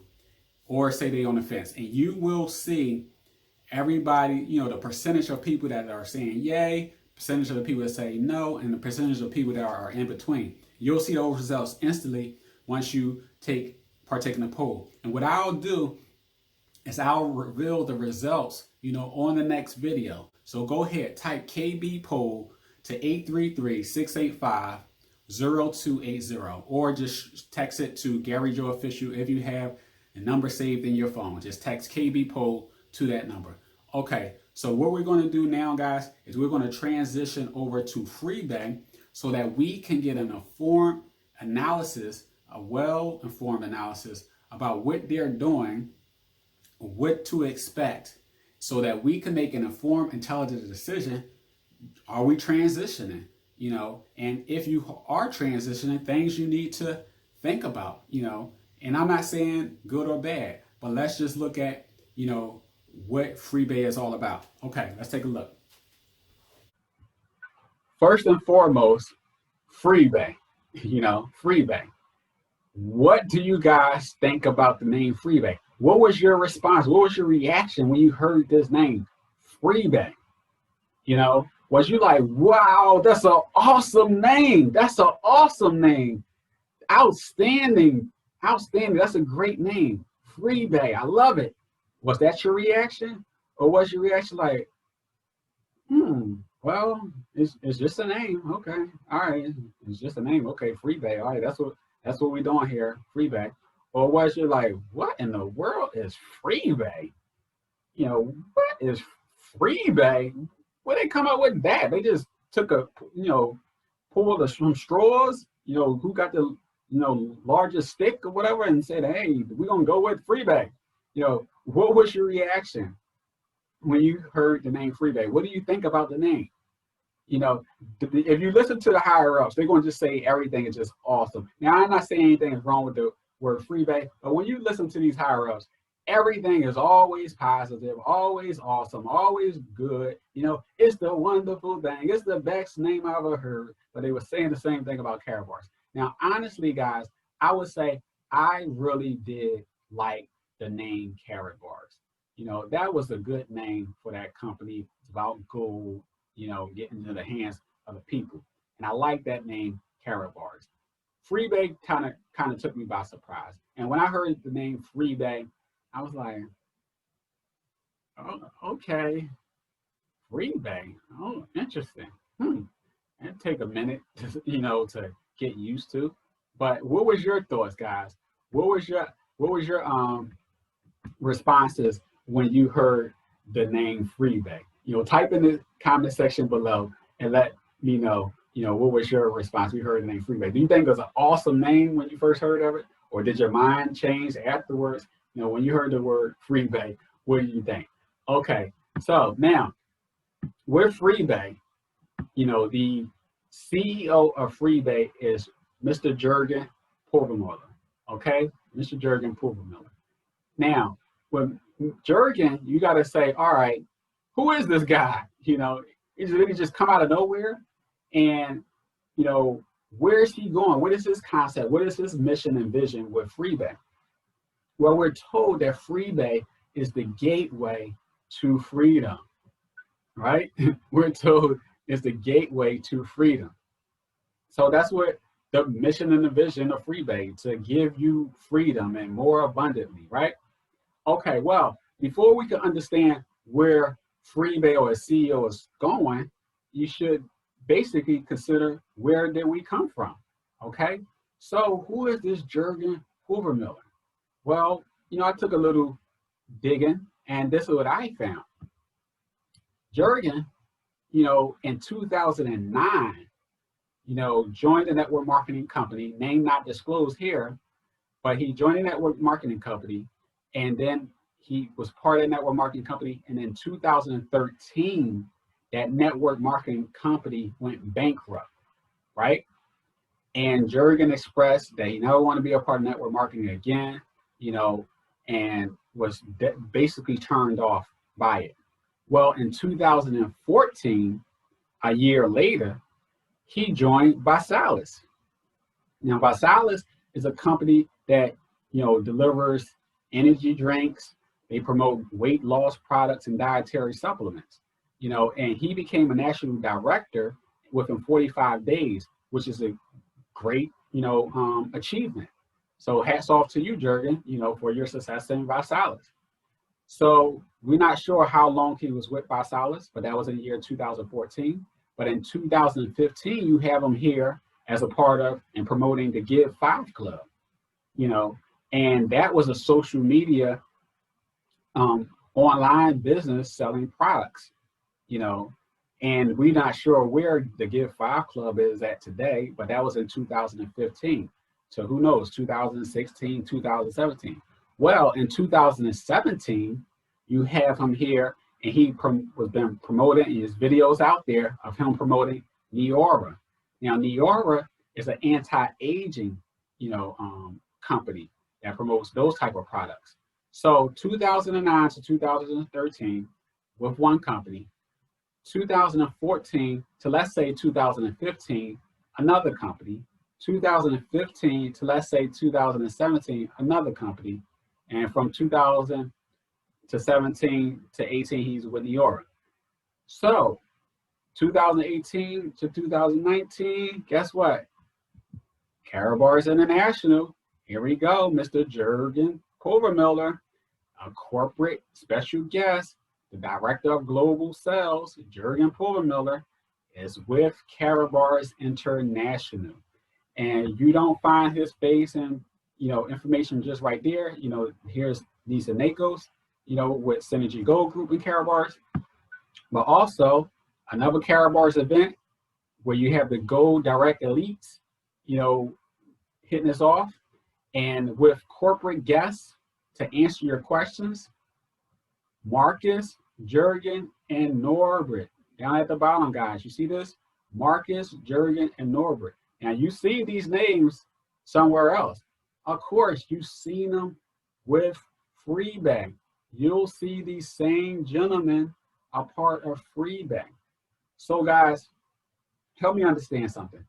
[SPEAKER 1] or say they on the fence, and you will see everybody, the percentage of people that are saying yay, percentage of the people that say no, and the percentage of people that are in between. You'll see those results instantly once you partake in the poll. And what I'll do is I'll reveal the results, on the next video. So go ahead, type KB poll to 833-685-0280, or just text it to Gary Joe Official if you have a number saved in your phone. Just text KB poll to that number. Okay, so what we're going to do now, guys, is we're going to transition over to FREEBAY so that we can get an informed analysis, a well-informed analysis about what they're doing, what to expect, so that we can make an informed, intelligent decision. Are we transitioning? And if you are transitioning, things you need to think about, and I'm not saying good or bad, but let's just look at, what FREEBAY is all about. Okay, let's take a look. First and foremost, FREEBAY, FREEBAY. What do you guys think about the name FREEBAY? What was your response? What was your reaction when you heard this name, FREEBAY? Was you like, wow, that's an awesome name. That's an awesome name. Outstanding. Outstanding. That's a great name. FREEBAY. I love it. Was that your reaction? Or was your reaction like, well, it's just a name. Okay. All right. It's just a name. Okay, FREEBAY. All right, that's what we're doing here, FREEBAY. Or was you like, what in the world is FREEBAY? What is FREEBAY? where they come up with that? They just took a, pulled some straws, who got the, largest stick or whatever, and said, hey, we're going to go with FREEBAY. What was your reaction when you heard the name FREEBAY? What do you think about the name? If you listen to the higher ups, they're going to just say everything is just awesome. Now, I'm not saying anything is wrong with the word FREEBAY, but when you listen to these higher ups, everything is always positive, always awesome, always good. It's the wonderful thing. It's the best name I've ever heard. But they were saying the same thing about Karatbars. Now, honestly, guys, I would say I really did like the name Karatbars. That was a good name for that company. It's about gold, getting into the hands of the people. And I like that name, Karatbars. FREEBAY kind of took me by surprise. And when I heard the name FREEBAY, I was like, oh, okay, FREEBAY. Oh, interesting. It'd take a minute, to get used to. But what was your thoughts, guys? What was your responses when you heard the name FREEBAY? Type in the comment section below and let me know, what was your response when you heard the name FREEBAY? Do you think it was an awesome name when you first heard of it? Or did your mind change afterwards? When you heard the word FREEBAY, what do you think? Okay, so now with FREEBAY, the CEO of FREEBAY is Mr. Jurgen Pulvermuller. Okay, Mr. Jurgen Pulvermuller. Now, with Jurgen, you got to say, all right, who is this guy? Did he just come out of nowhere? And, where is he going? What is his concept? What is his mission and vision with FREEBAY? Well, we're told that FREEBAY is the gateway to freedom, right? We're told it's the gateway to freedom. So that's what the mission and the vision of FREEBAY, to give you freedom and more abundantly, right? Okay, well, before we can understand where FREEBAY or a CEO is going, you should basically consider, where did we come from, okay? So who is this Jurgen Pulvermuller? Well, I took a little digging, and this is what I found. Jurgen, in 2009, joined a network marketing company, name not disclosed here, but he joined a network marketing company, and then he was part of the network marketing company, and in 2013, that network marketing company went bankrupt, right? And Jurgen expressed that he never wanted to be a part of network marketing again, and was basically turned off by it. Well, in 2014, a year later, he joined VASALIS. Now, VASALIS is a company that, delivers energy drinks. They promote weight loss products and dietary supplements, and he became a national director within 45 days, which is a great, achievement. So hats off to you, Jurgen, for your success in VASALIS. So we're not sure how long he was with VASALIS, but that was in the year 2014. But in 2015, you have him here as a part of and promoting the Give 5 Club, and that was a social media online business selling products, and we're not sure where the Give 5 Club is at today, but that was in 2015. So who knows, 2016, 2017. Well, in 2017, you have him here, and he was been promoting, and his videos out there of him promoting Neora. Now, Neora is an anti-aging, company that promotes those type of products. So 2009 to 2013 with one company, 2014 to, let's say, 2015, another company, 2015 to, let's say, 2017, another company, and from 2000 to 17 to 18, he's with Neora. So 2018 to 2019, guess what? Karatbars International. Here we go, Mr. Jurgen Pulvermuller, a corporate special guest, the director of global sales, Jurgen Pulvermuller, is with Karatbars International. And you don't find his face and information just right there. Here's Lisa Nakos, with Synergy Gold Group and Karatbars. But also, Another Karatbars event where you have the Gold Direct Elites, hitting us off, and with corporate guests to answer your questions, Marcus, Jurgen, and Norbert. Down at the bottom, guys, you see this? Marcus, Jurgen, and Norbert. Now, you see these names somewhere else. Of course, you've seen them with FREEBAY. You'll see these same gentlemen a part of FREEBAY. So, guys, help me understand something.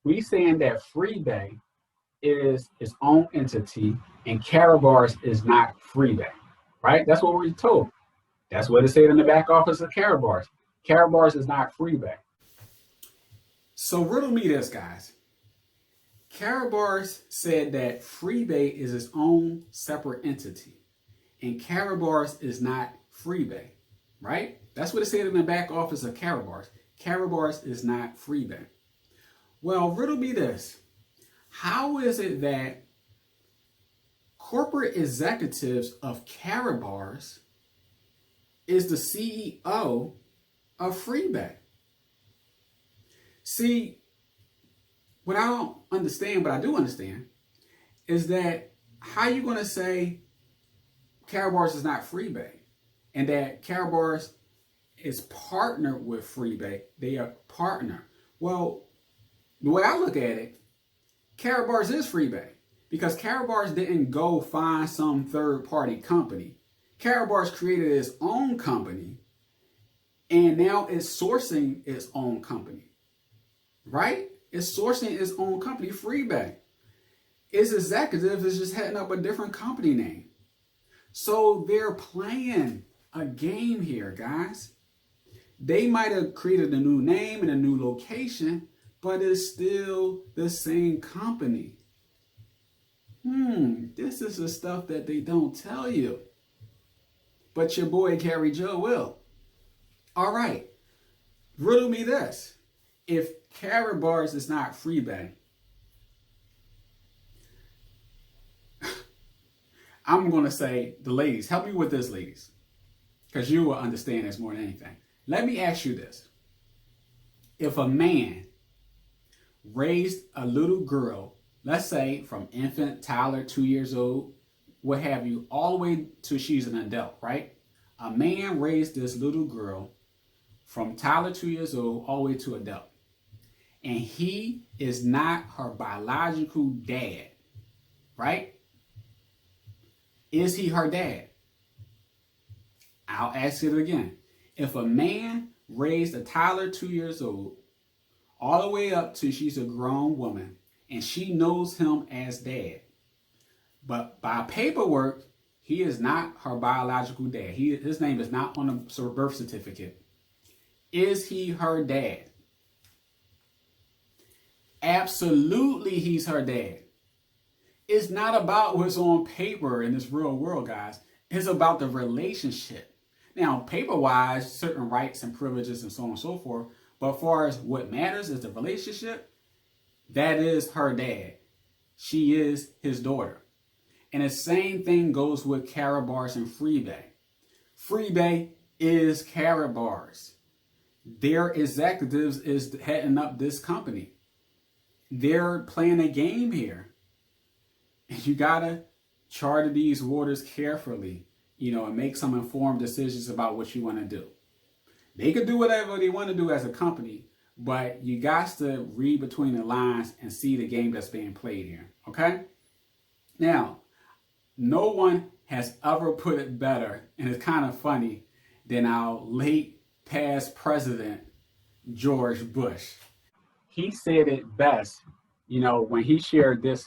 [SPEAKER 1] We saying that FREEBAY is its own entity and Karatbars is not FREEBAY, right? That's what we're told. That's what it said in the back office of Karatbars. Karatbars is not FREEBAY. So riddle me this, guys. Karatbars said that FREEBAY is its own separate entity and Karatbars is not FREEBAY, right? That's what it said in the back office of Karatbars. Karatbars is not FREEBAY. Well, riddle me this. How is it that corporate executives of Karatbars is the CEO of FREEBAY? See, what I don't understand, but I do understand, is that how you going to say Karatbars is not FREEBAY and that Karatbars is partnered with FREEBAY? They are partner. Well, the way I look at it, Karatbars is FREEBAY because Karatbars didn't go find some third-party company. Karatbars created its own company and now it's sourcing its own company, right? It's sourcing its own company, FREEBAY. Its executives is just heading up a different company name. So they're playing a game here, guys. They might have created a new name and a new location, but it's still the same company. This is the stuff that they don't tell you. But your boy Carrie Joe will. All right, riddle me this. If Karatbars is not FREEBAY, I'm going to say, the ladies, help me with this, ladies, because you will understand this more than anything. Let me ask you this. If a man raised a little girl, let's say from infant, toddler, 2 years old, what have you, all the way till she's an adult, right? A man raised this little girl from toddler, 2 years old, all the way to adult. And he is not her biological dad, right? Is he her dad? I'll ask it again. If a man raised a toddler, 2 years old, all the way up to she's a grown woman, and she knows him as dad, but by paperwork, he is not her biological dad. His name is not on the birth certificate. Is he her dad? Absolutely, he's her dad. It's not about what's on paper in this real world, guys. It's about the relationship. Now, paper-wise, certain rights and privileges and so on and so forth, but as far as what matters is the relationship, that is her dad. She is his daughter. And the same thing goes with Karatbars and FREEBAY. FREEBAY is Karatbars. Their executives is heading up this company. They're playing a game here. And you gotta charter these waters carefully, and make some informed decisions about what you want to do. They could do whatever they want to do as a company, but you got to read between the lines and see the game that's being played here, okay? Now, no one has ever put it better, and it's kind of funny, than our late past president, George Bush. He said it best, when he shared this,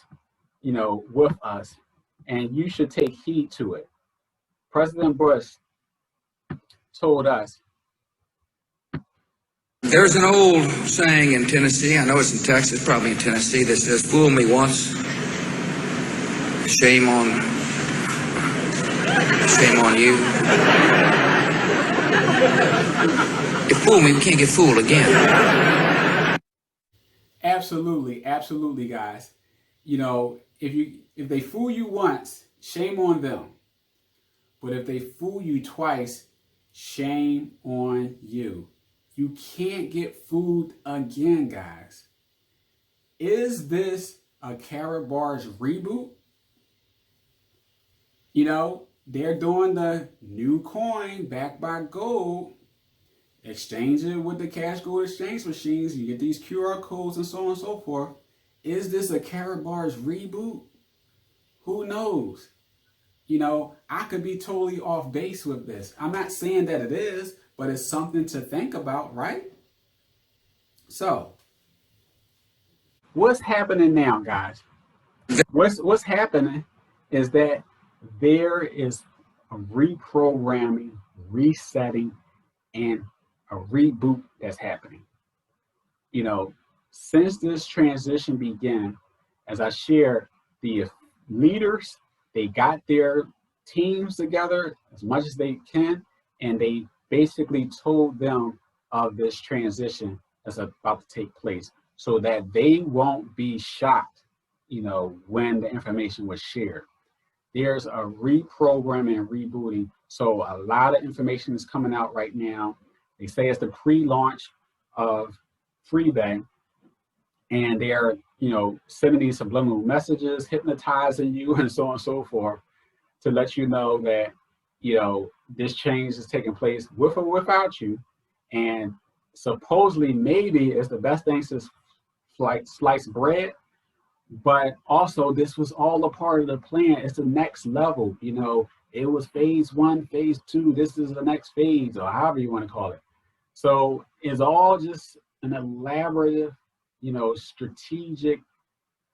[SPEAKER 1] with us, and you should take heed to it. President Bush told us,
[SPEAKER 2] there's an old saying in Tennessee, I know it's in Texas, probably in Tennessee, that says, fool me once, shame on you. You fool me, we can't get fooled again.
[SPEAKER 1] Absolutely, guys. If they fool you once, shame on them. But if they fool you twice, shame on you. You can't get fooled again, guys. Is this a Karatbars reboot? You know, they're doing the new coin backed by gold. Exchange it with the cash gold exchange machines. You get these QR codes and so on and so forth. Is this a Karatbars reboot? Who knows? You know, I could be totally off base with this. I'm not saying that it is, but it's something to think about, right? So, what's happening now, guys? What's happening is that there is a reprogramming, resetting, and a reboot that's happening. You know, since this transition began, as I shared, the leaders, they got their teams together as much as they can, and they basically told them of this transition that's about to take place so that they won't be shocked, you know, when the information was shared. There's a reprogramming and rebooting. So a lot of information is coming out right now. They say it's the pre-launch of FREEBAY, and they're, you know, sending these subliminal messages, hypnotizing you, and so on and so forth, to let you know that, you know, this change is taking place with or without you. And supposedly, maybe it's the best thing since sliced bread. But also, this was all a part of the plan. It's the next level. You know, it was phase 1, phase 2. This is the next phase, or however you want to call it. So it's all just an elaborative, you know, strategic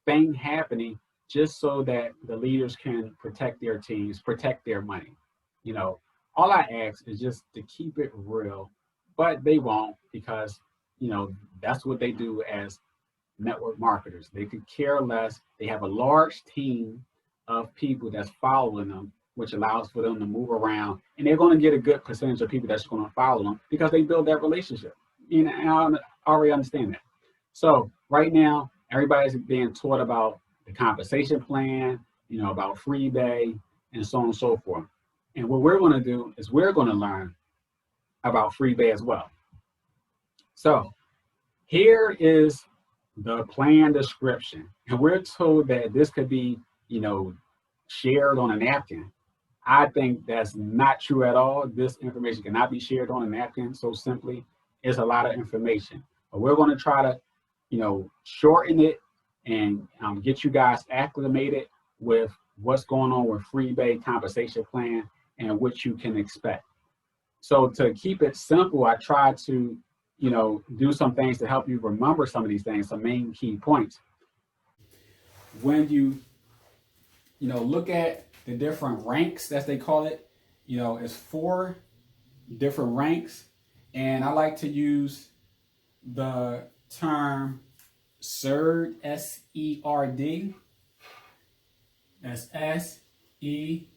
[SPEAKER 1] thing happening just so that the leaders can protect their teams, protect their money. You know, all I ask is just to keep it real, but they won't, because, you know, that's what they do as network marketers. They could care less. They have a large team of people that's following them, which allows for them to move around, and they're going to get a good percentage of people that's going to follow them because they build that relationship. You know, and I already understand that. So right now, everybody's being taught about the compensation plan, you know, about FREEBAY, and so on and so forth. And what we're going to do is we're going to learn about FREEBAY as well. So here is the plan description, and we're told that this could be, you know, shared on a napkin. I think that's not true at all. This information cannot be shared on a napkin so simply. It's a lot of information, but we're going to try to, you know, shorten it and get you guys acclimated with what's going on with FREEBAY compensation plan and what you can expect. So to keep it simple, I try to, you know, do some things to help you remember some of these things, some main key points. When you know, look at the different ranks, as they call it, you know, it's 4 different ranks. And I like to use the term SERD, S-E-R-D. That's S-E-R-D.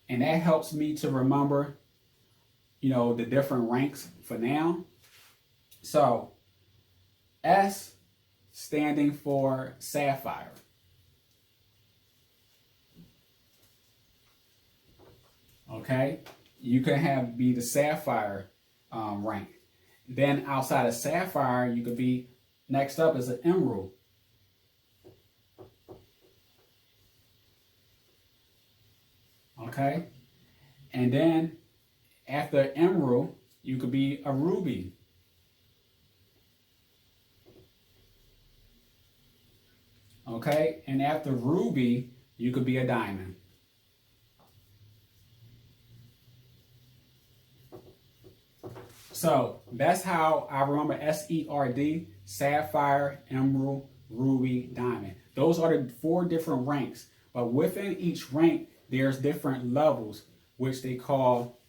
[SPEAKER 1] And that helps me to remember, you know, the different ranks for now. So S standing for Sapphire. Okay, you can be the Sapphire rank. Then outside of Sapphire, you could be, next up is an Emerald. Okay, and then after Emerald, you could be a Ruby. Okay, and after Ruby, you could be a Diamond. So that's how I remember SERD, Sapphire, Emerald, Ruby, Diamond. Those are the 4 different ranks. But within each rank, there's different levels, which they call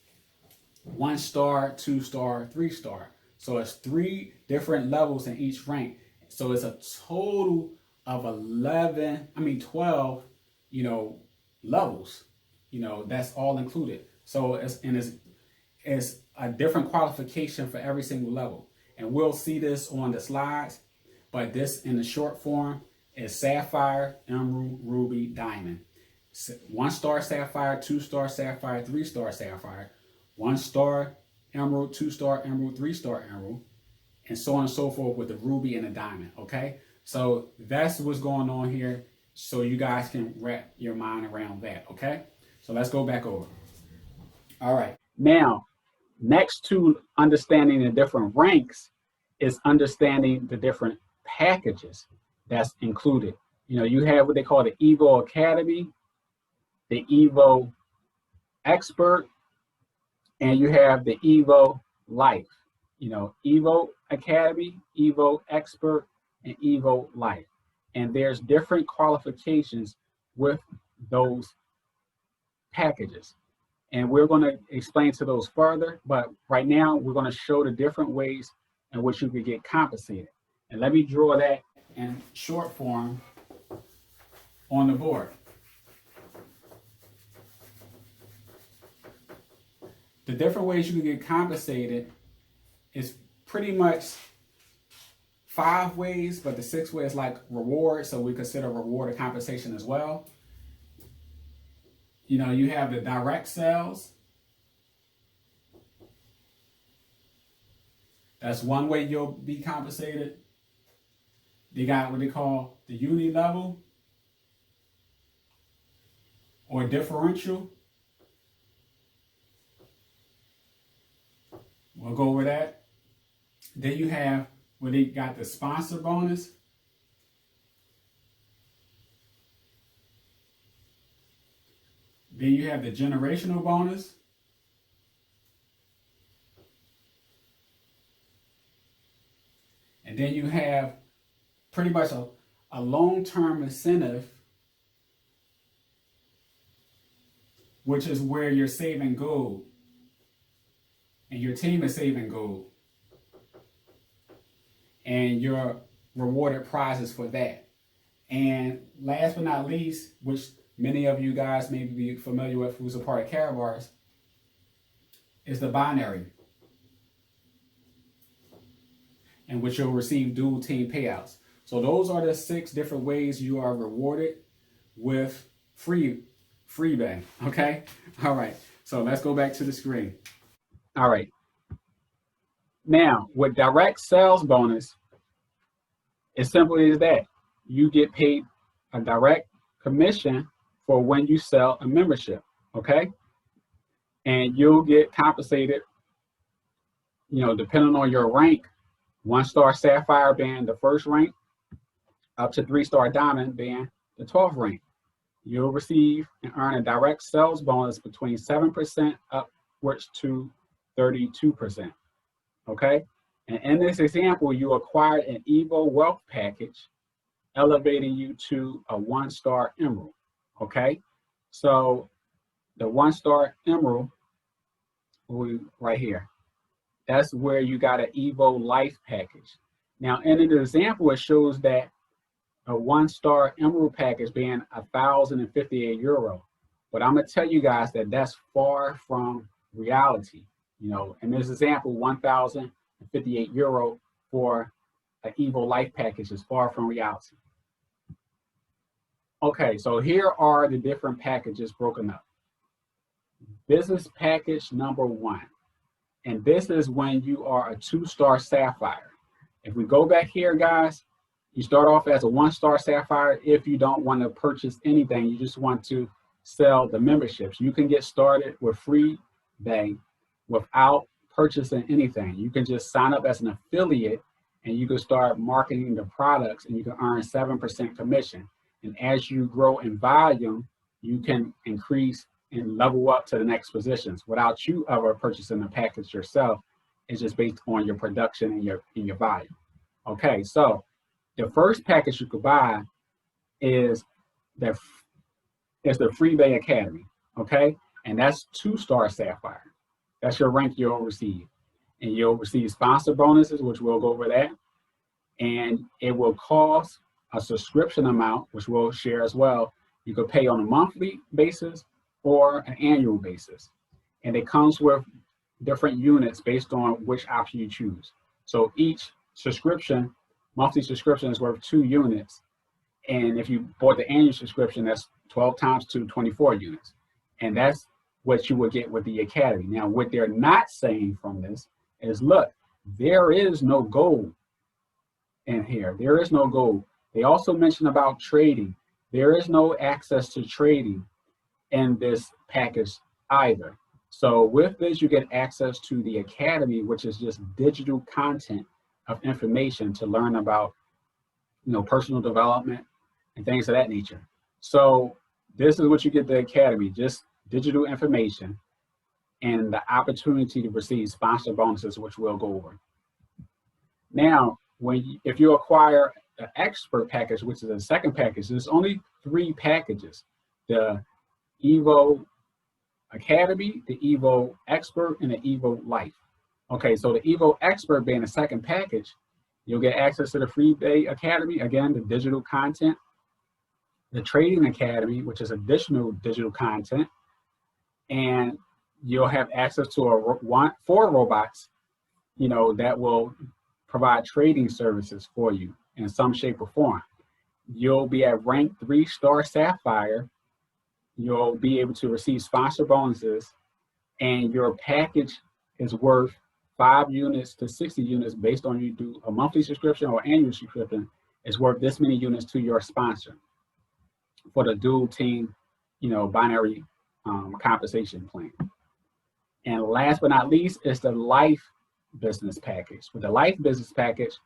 [SPEAKER 1] 1-star, 2-star, 3-star. So it's 3 different levels in each rank. So it's a total of 12, you know, levels. You know, that's all included. So it's a different qualification for every single level. And we'll see this on the slides, but this in the short form is Sapphire, Emerald, Ruby, Diamond. 1-star sapphire, 2-star sapphire, 3-star sapphire, 1-star emerald, 2-star emerald, 3-star emerald, and so on and so forth with the ruby and the diamond. Okay, so that's what's going on here, so you guys can wrap your mind around that. Okay, so let's go back over. All right, now next to understanding the different ranks is understanding the different packages that's included. You know, you have what they call the Evo Academy, the Evo Expert, and you have the Evo Life. You know, Evo Academy, Evo Expert, and Evo Life. And there's different qualifications with those packages. And we're going to explain to those further, but right now we're going to show the different ways in which you could get compensated. And let me draw that in short form on the board. The different ways you can get compensated is pretty much 5 ways, but the 6th way is like reward, so we consider reward a compensation as well. You know, you have the direct sales. That's one way you'll be compensated. They got what they call the uni level or differential. We'll go over that. Then you have where they got the sponsor bonus. Then you have the generational bonus. And then you have pretty much a long-term incentive, which is where you're saving gold and your team is saving gold. And you're rewarded prizes for that. And last but not least, which many of you guys may be familiar with who's a part of KARATBARS, is the binary, in which you'll receive dual team payouts. So those are the 6 different ways you are rewarded with FREEBAY. Okay? All right. So let's go back to the screen. All right. Now, with direct sales bonus, it's simply as that. You get paid a direct commission for when you sell a membership, okay? And you'll get compensated, you know, depending on your rank. 1-star sapphire being the 1st rank, up to 3-star diamond being the 12th rank. You'll receive and earn a direct sales bonus between 7% upwards to 32%, okay? And in this example, you acquired an Evo Wealth package, elevating you to a 1-star emerald, okay? So the 1-star emerald, right here, that's where you got an Evo Life package. Now, in the example, it shows that a 1-star emerald package being €1,058. But I'm gonna tell you guys that that's far from reality. You know, in this example, €1,058 for an Evo Life package is far from reality. Okay, so here are the different packages broken up. Business package number 1. And this is when you are a 2-star sapphire. If we go back here, guys, you start off as a 1-star sapphire. If you don't want to purchase anything, you just want to sell the memberships, you can get started with FREEBAY without purchasing anything. You can just sign up as an affiliate and you can start marketing the products and you can earn 7% commission. And as you grow in volume, you can increase and level up to the next positions without you ever purchasing the package yourself. It's just based on your production and your volume. Okay, so the first package you could buy is the FREEBAY Academy, okay? And that's 2-star sapphire. That's your rank you'll receive. And you'll receive sponsor bonuses, which we'll go over that. And it will cost a subscription amount, which we'll share as well. You could pay on a monthly basis or an annual basis. And it comes with different units based on which option you choose. So each subscription, monthly subscription, is worth 2 units. And if you bought the annual subscription, that's 12 times 2, 24 units. And that's what you would get with the Academy. Now, what they're not saying from this is, look, there is no gold in here. There is no gold. They also mention about trading. There is no access to trading in this package either. So with this, you get access to the Academy, which is just digital content of information to learn about, personal development and things of that nature. So this is what you get the Academy, just digital information and the opportunity to receive sponsor bonuses, which we'll go over. Now, if you acquire the expert package, which is the second package, there's only 3 packages: the Evo Academy, the Evo Expert, and the Evo Life. Okay, so the Evo Expert being the second package, you'll get access to the FREEBAY Academy, again, the digital content, the Trading Academy, which is additional digital content, and you'll have access to 4 robots, that will provide trading services for you in some shape or form. You'll be at rank 3-star Sapphire. You'll be able to receive sponsor bonuses, and your package is worth 5 units to 60 units based on you do a monthly subscription or annual subscription. Is worth this many units to your sponsor for the dual team, binary compensation plan. And last but not least is the Life Business Package. With the Life Business Package,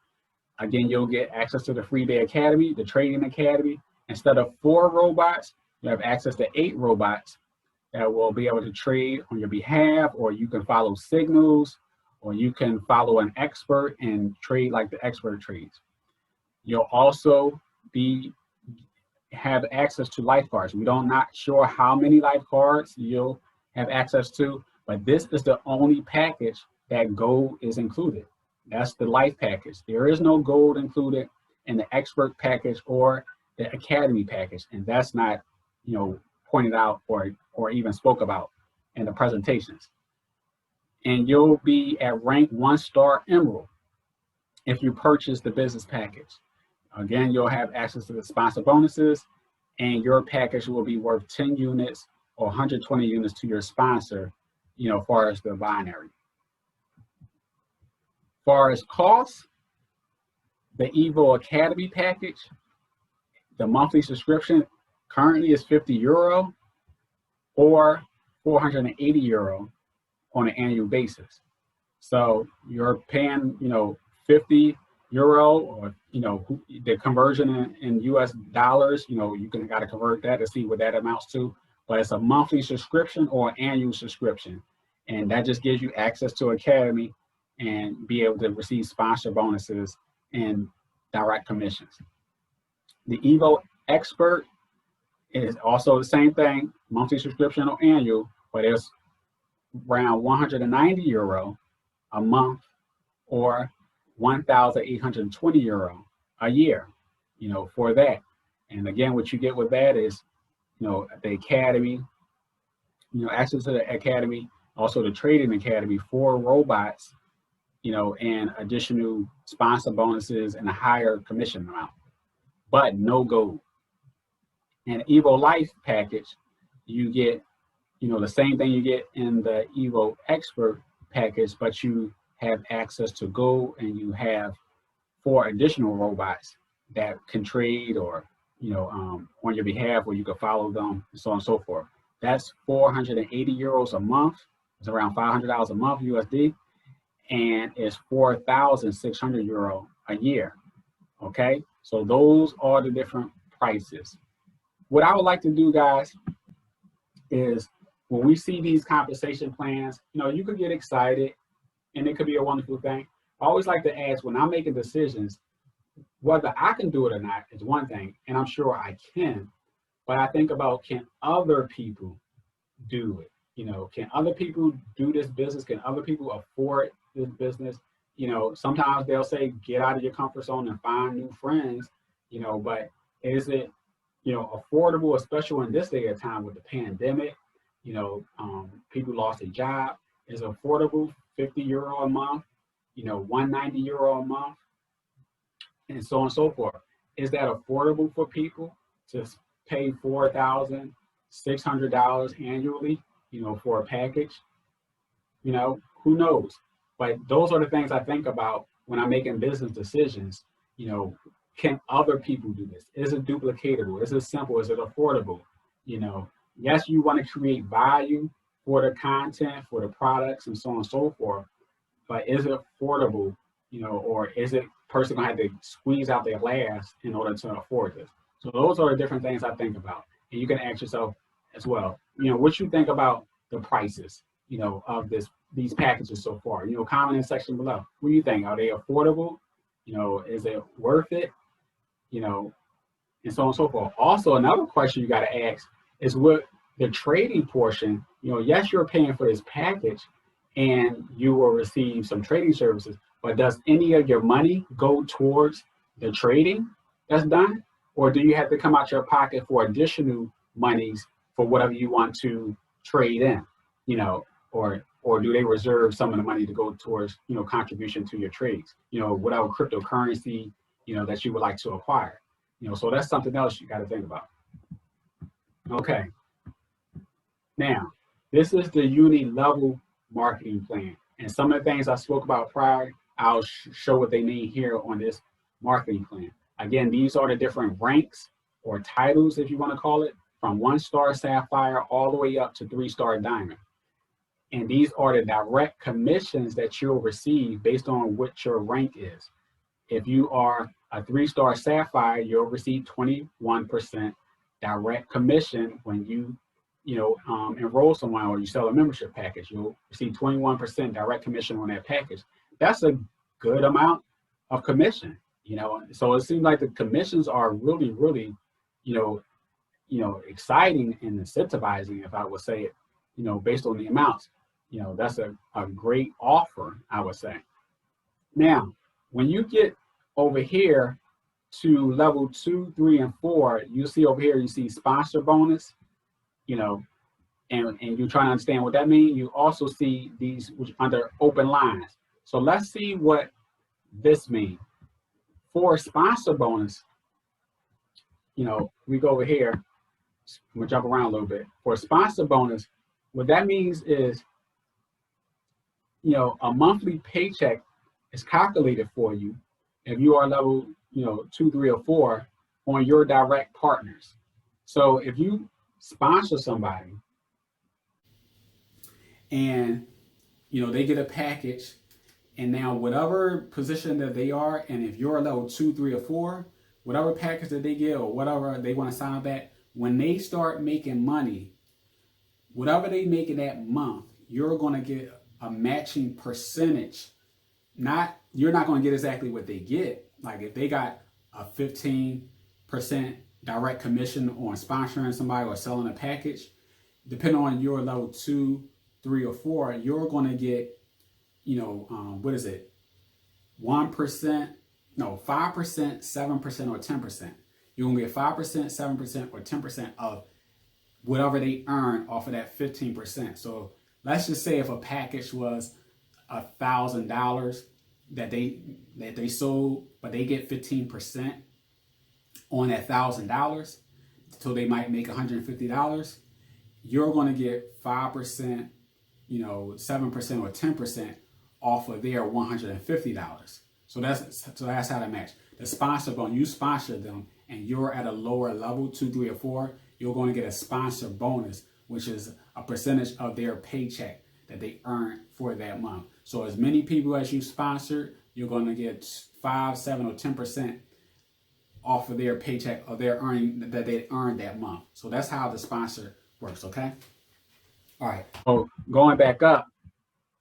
[SPEAKER 1] again, you'll get access to the FREEBAY Academy, the Trading Academy. Instead of 4 robots, you have access to 8 robots that will be able to trade on your behalf, or you can follow signals, or you can follow an expert and trade like the expert trades. You'll also have access to life cards. Not sure how many life cards you'll have access to, but this is the only package that gold is included. That's the life package. There is no gold included in the expert package or the Academy package, and that's not, pointed out or even spoke about in the presentations. And you'll be at rank 1-star Emerald if you purchase the business package. Again, you'll have access to the sponsor bonuses, and your package will be worth 10 units or 120 units to your sponsor, as far as the binary. As far as costs, the Evo Academy package, the monthly subscription currently is €50 or €480 on an annual basis. So you're paying, €50 or, the conversion in US dollars, you got to convert that to see what that amounts to. But it's a monthly subscription or annual subscription. And that just gives you access to Academy and be able to receive sponsor bonuses and direct commissions. The Evo Expert is also the same thing, monthly subscription or annual, but it's around €190 a month or €1,820 a year, for that. And again, what you get with that is, the Academy, access to the Academy, also the Trading Academy, 4 robots, and additional sponsor bonuses and a higher commission amount, but no gold. And Evo Life package, you get, the same thing you get in the Evo Expert package, but you have access to gold, and you have 4 additional robots that can trade or, on your behalf, or you can follow them, and so on and so forth. That's €480 a month. It's around $500 a month USD, and it's €4,600 a year. Okay, so those are the different prices. What I would like to do, guys, is when we see these compensation plans, you could get excited, and it could be a wonderful thing. I always like to ask, when I'm making decisions, whether I can do it or not is one thing, and I'm sure I can, but I think about, can other people do it? Can other people do this business? Can other people afford this business? Sometimes they'll say, get out of your comfort zone and find new friends, but is it, affordable, especially in this day of time with the pandemic? People lost their job. Is it affordable? €50 a month, €190 a month, and so on and so forth. is that affordable for people to pay $4,600 annually, for a package? Who knows? But those are the things I think about when I'm making business decisions. Can other people do this? Is it duplicatable? Is it simple? Is it affordable? Yes, you want to create value for the content, for the products, and so on and so forth. But is it affordable? Or is it person gonna have to squeeze out their last in order to afford this? So those are the different things I think about. And you can ask yourself as well, what you think about the prices, of these packages so far. Comment in the section below. What do you think? Are they affordable? Is it worth it? And so on and so forth. Also, another question you got to ask is what the trading portion, yes, you're paying for this package and you will receive some trading services, but does any of your money go towards the trading that's done? Or do you have to come out your pocket for additional monies for whatever you want to trade in, or do they reserve some of the money to go towards, contribution to your trades, whatever cryptocurrency, that you would like to acquire, so that's something else you got to think about. Okay. Now, this is the uni-level marketing plan. And some of the things I spoke about prior, I'll show what they mean here on this marketing plan. Again, these are the different ranks or titles, if you want to call it, from 1-star sapphire all the way up to 3-star diamond. And these are the direct commissions that you'll receive based on what your rank is. If you are a 3-star sapphire, you'll receive 21% direct commission when you enroll someone or you sell a membership package. You'll receive 21% direct commission on that package. That's a good amount of commission, So it seems like the commissions are really, really, exciting and incentivizing, if I would say it, based on the amounts. That's a great offer, I would say. Now, when you get over here to level 2, 3, and 4, you see over here, you see sponsor bonus, and you try to understand what that means. You also see these under open lines. So let's see what this means. For sponsor bonus, we go over here. I'm gonna jump around a little bit. For sponsor bonus, what that means is, a monthly paycheck is calculated for you if you are level, 2, 3, or 4 on your direct partners. So if you sponsor somebody and, they get a package, and now whatever position that they are, and if you're a level 2, 3, or 4, whatever package that they get or whatever they want to sign up at, when they start making money, whatever they make in that month, you're going to get a matching percentage. You're not going to get exactly what they get. Like if they got a 15% direct commission on sponsoring somebody or selling a package, depending on your level 2, 3, or 4, you're going to get, 1%, no, 5%, 7%, or 10%. You're going to get 5%, 7%, or 10% of whatever they earn off of that 15%. So let's just say if a package was $1,000 that they sold, but they get 15% on that $1,000, so they might make $150. You're going to get 5%, 7% or 10% off of their $150. So that's how to match. The sponsor bonus, you sponsor them and you're at a lower level, 2, 3, or 4, you're going to get a sponsor bonus, which is a percentage of their paycheck that they earn for that month. So as many people as you sponsor, you're going to get 5, 7, or 10% off of their paycheck of their earning that they earned that month. So that's how the sponsor works, okay? All right. So going back up,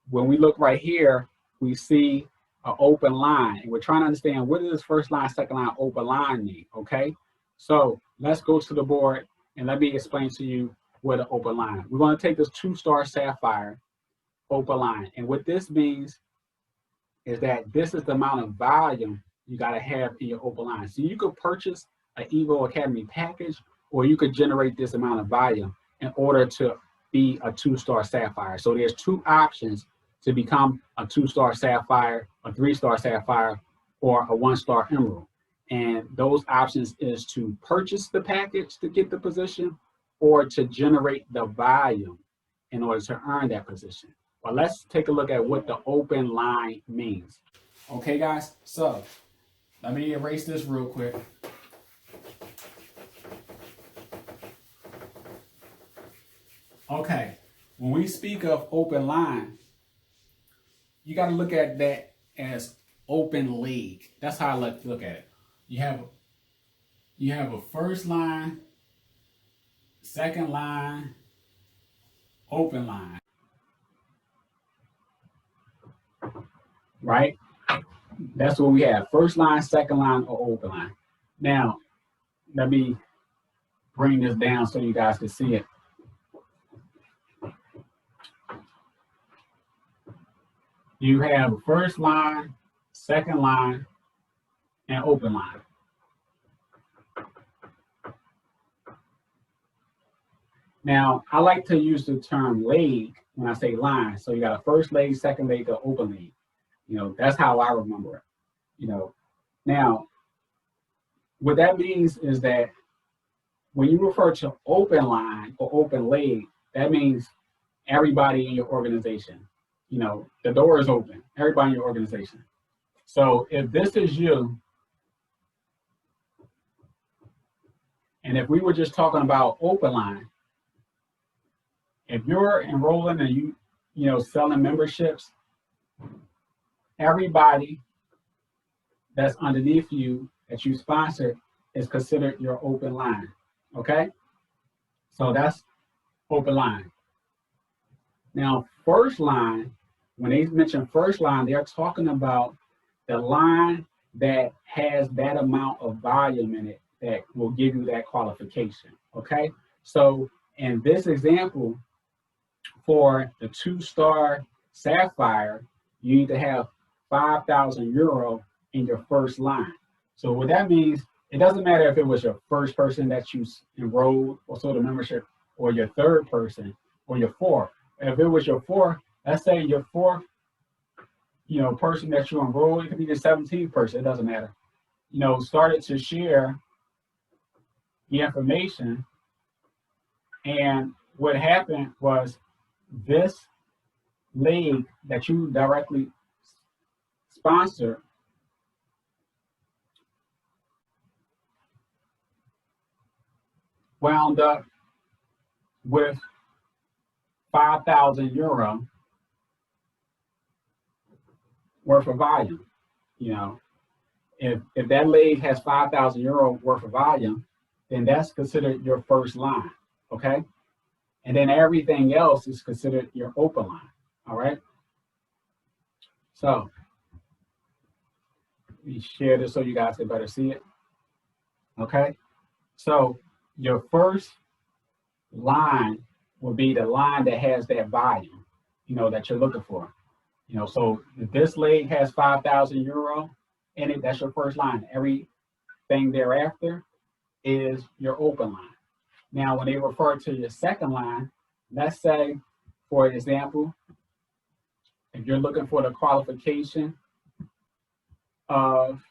[SPEAKER 1] when we look right here, we see an open line, and we're trying to understand what does this first line, second line, open line mean, okay? So let's go to the board and let me explain to you what an open line. We're going to take this 2-star sapphire open line, and what this means is that this is the amount of volume you got to have in your open line. So you could purchase an Evo Academy package, or you could generate this amount of volume in order to be a 2-star sapphire. So there's 2 options to become a 2-star sapphire, a 3-star sapphire, or a 1-star emerald. And those options is to purchase the package to get the position or to generate the volume in order to earn that position. Well, let's take a look at what the open line means. Okay, guys, so let me erase this real quick. Okay, when we speak of open line, you got to look at that as open leg. That's how I like to look at it. You have a first line, second line, open line. Right? That's what we have. First line, second line, or open line. Now, let me bring this down so you guys can see it. You have first line, second line, and open line. Now, I like to use the term leg when I say line. So you got a first leg, second leg, or open leg. You know, that's how I remember it. You know, now, what that means is that when you refer to open line or open leg, that means everybody in your organization. You know, the door is open, everybody in your organization. So if this is you, and if we were just talking about open line, if you're enrolling and you know, selling memberships, everybody that's underneath you that you sponsor is considered your open line, okay? So that's open line. Now, first line, when they mention first line, they're talking about the line that has that amount of volume in it that will give you that qualification, okay? So in this example, for the 2-star Sapphire, you need to have 5,000 euro in your first line. So what that means, it doesn't matter if it was your first person that you enrolled or sold a membership, or your third person, or your fourth. If it was your fourth, let's say your fourth, you know, person that you enrolled, it could be the 17th person, it doesn't matter. You know, started to share the information, and what happened was this leg that you directly sponsor wound up with 5,000 euro worth of volume. You know, if that leg has 5,000 euro worth of volume, then that's considered your first line, okay? And then everything else is considered your open line, all right? So let me share this so you guys can better see it, okay? So your first line will be the line that has that volume, you know, that you're looking for. You know, so if this leg has 5,000 euro in it, that's your first line. Everything thereafter is your open line. Now, when they refer to your second line, let's say, for example, if you're looking for the qualification of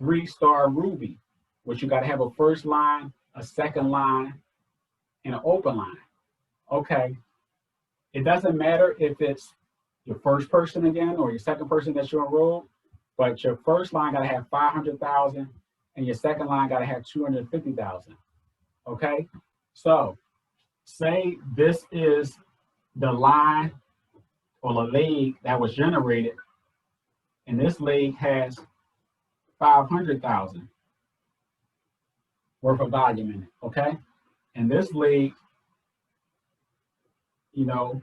[SPEAKER 1] 3-star Ruby, which you got to have a first line, a second line, and an open line. Okay, it doesn't matter if it's your first person again or your second person that you enrolled, but your first line got to have 500,000 and your second line got to have 250,000. Okay, so say this is the line or the leg that was generated, and this leg has 500,000 worth of volume in it, okay? And this leg, you know,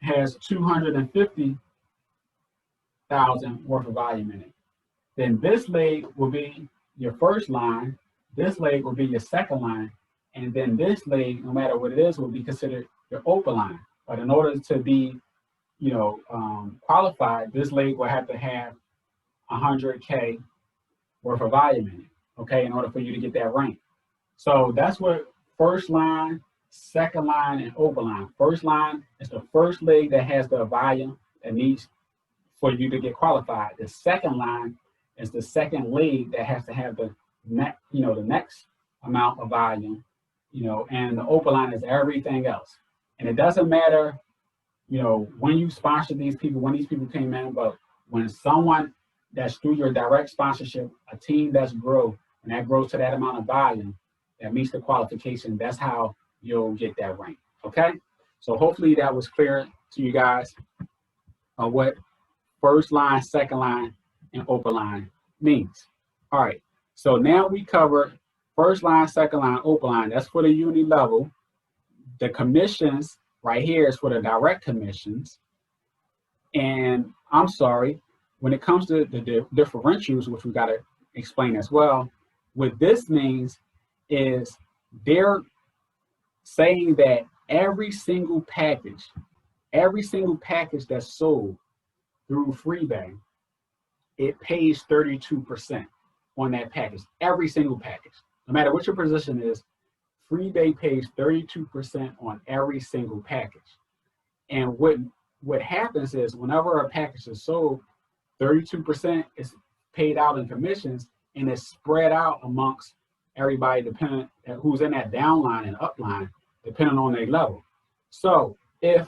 [SPEAKER 1] has 250,000 worth of volume in it. Then this leg will be your first line, this leg will be your second line, and then this leg, no matter what it is, will be considered your open line. But in order to be, you know, qualified, this leg will have to have 100K worth of volume in it, okay, in order for you to get that rank. So that's what first line, second line, and open line. First line is the first leg that has the volume that needs for you to get qualified. The second line is the second leg that has to have the the next amount of volume, and the open line is everything else. And it doesn't matter, when you sponsor these people, when these people came in, but when someone that's through your direct sponsorship, a team that's grow, and that grows to that amount of volume that meets the qualification, that's how you'll get that rank. Okay? So hopefully that was clear to you guys of what first line, second line, and open line means. All right. So now we covered first line, second line, open line. That's for the uni level. The commissions right here is for the direct commissions. And I'm sorry, when it comes to the differentials, which we got to explain as well, what this means is they're saying that every single package that's sold through FREEBAY, it pays 32% on that package, every single package. No matter what your position is, FREEBAY pays 32% on every single package. And what happens is whenever a package is sold, 32% is paid out in commissions, and it's spread out amongst everybody depending on who's in that downline and upline, depending on their level. So if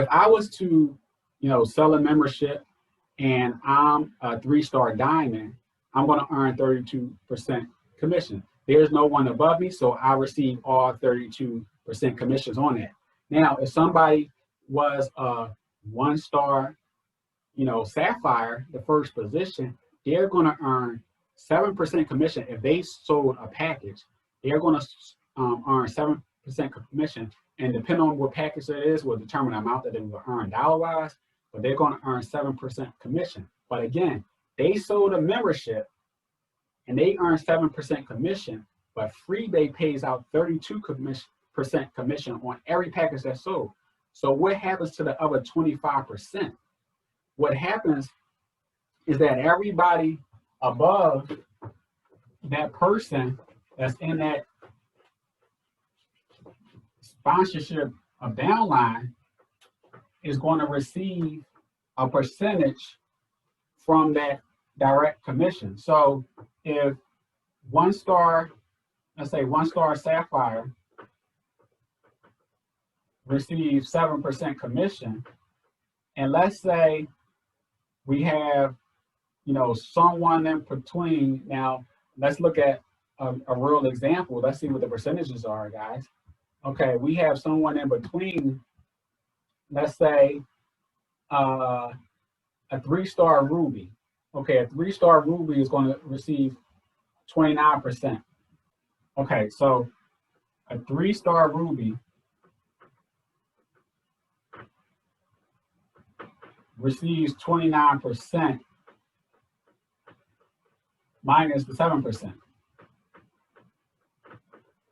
[SPEAKER 1] I was to, sell a membership and I'm a 3-star diamond, I'm going to earn 32% commission. There's no one above me, so I receive all 32% commissions on that. Now, if somebody was a 1-star, sapphire, the first position, they're going to earn 7% commission. If they sold a package, they're going to earn 7% commission. And depending on what package it is, will determine the amount that they will earn dollar-wise, but they're going to earn 7% commission. But again, they sold a membership and they earn 7% commission, but FREEBAY pays out 32% commission on every package that's sold. So what happens to the other 25%? What happens is that everybody above that person that's in that sponsorship of downline is going to receive a percentage from that direct commission. So if 1-star, let's say 1-star sapphire receives 7% commission, and let's say we have, someone in between. Now, let's look at a real example. Let's see what the percentages are, guys. Okay, we have someone in between, let's say a 3-star ruby. Okay, a 3-star ruby is going to receive 29%. Okay, so a 3-star ruby receives 29% minus the 7%.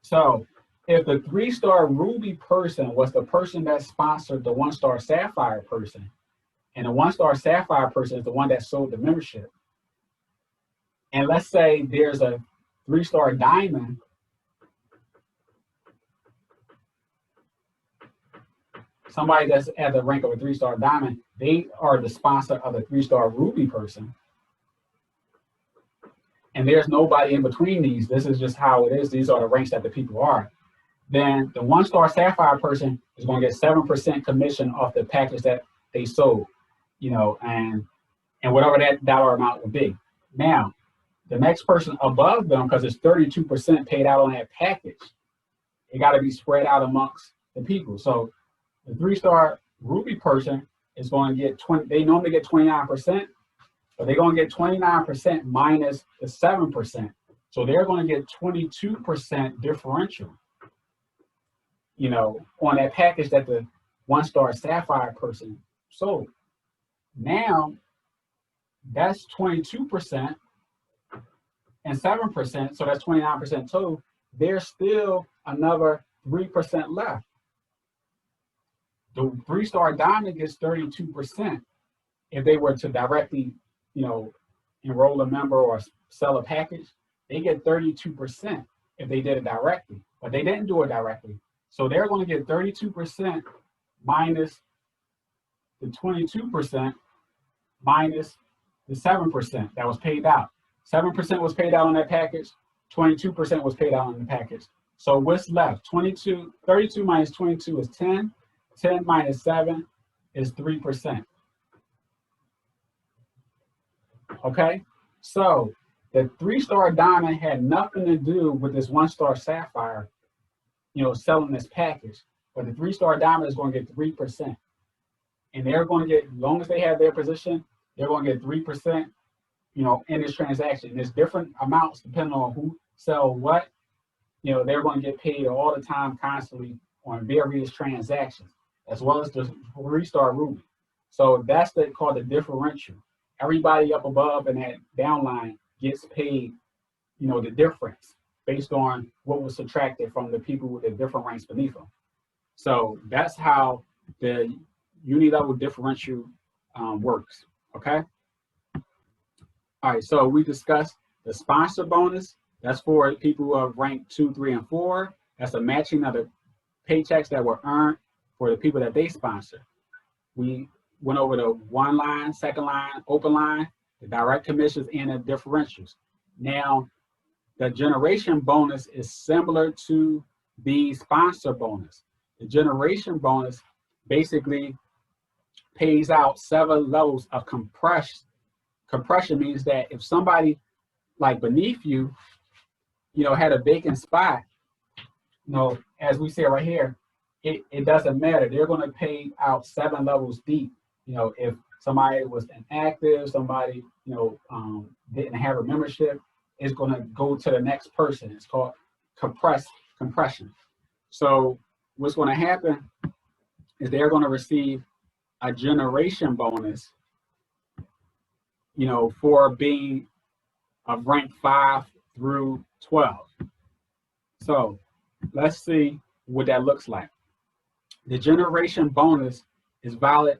[SPEAKER 1] So if the 3-star ruby person was the person that sponsored the 1-star sapphire person, and the 1-star sapphire person is the one that sold the membership, and let's say there's a 3-star diamond somebody that's at the rank of a 3-star diamond, they are the sponsor of the 3-star ruby person. And there's nobody in between these. This is just how it is. These are the ranks that the people are. Then the 1-star sapphire person is going to get 7% commission off the package that they sold, and whatever that dollar amount would be. Now, the next person above them, because it's 32% paid out on that package, it got to be spread out amongst the people. So the 3-star ruby person is going to get they normally get 29%, but they're going to get 29% minus the 7%. So they're going to get 22% differential, on that package that the 1-star sapphire person sold. Now, that's 22% and 7%, so that's 29% total. There's still another 3% left. The 3-star diamond gets 32% if they were to directly, enroll a member or sell a package. They get 32% if they did it directly, but they didn't do it directly. So they're going to get 32% minus the 22% minus the 7% that was paid out. 7% was paid out on that package, 22% was paid out on the package. So what's left? 32 minus 22 is 10. 10 minus 7 is 3%. Okay? So the 3-star diamond had nothing to do with this 1-star sapphire, selling this package. But the 3-star diamond is going to get 3%. And they're going to get, as long as they have their position, they're going to get 3%, in this transaction. There's different amounts depending on who sell what. They're going to get paid all the time, constantly on various transactions, as well as the 3-star ruby. So that's called the differential. Everybody up above in that downline gets paid, the difference based on what was subtracted from the people with the different ranks beneath them. So that's how the unilevel differential works. Okay. All right. So we discussed the sponsor bonus. That's for people who have ranked 2, 3, and 4. That's a matching of the paychecks that were earned for the people that they sponsor. We went over the 1 line, 2nd line, open line, the direct commissions, and the differentials. Now, the generation bonus is similar to the sponsor bonus. The generation bonus basically pays out 7 levels of compression. Compression means that if somebody like beneath you, had a vacant spot, as we say right here, it doesn't matter. They're going to pay out 7 levels deep. If somebody was inactive, somebody, didn't have a membership, it's going to go to the next person. It's called compression. So what's going to happen is they're going to receive a generation bonus, for being of rank 5 through 12. So let's see what that looks like. The generation bonus is valid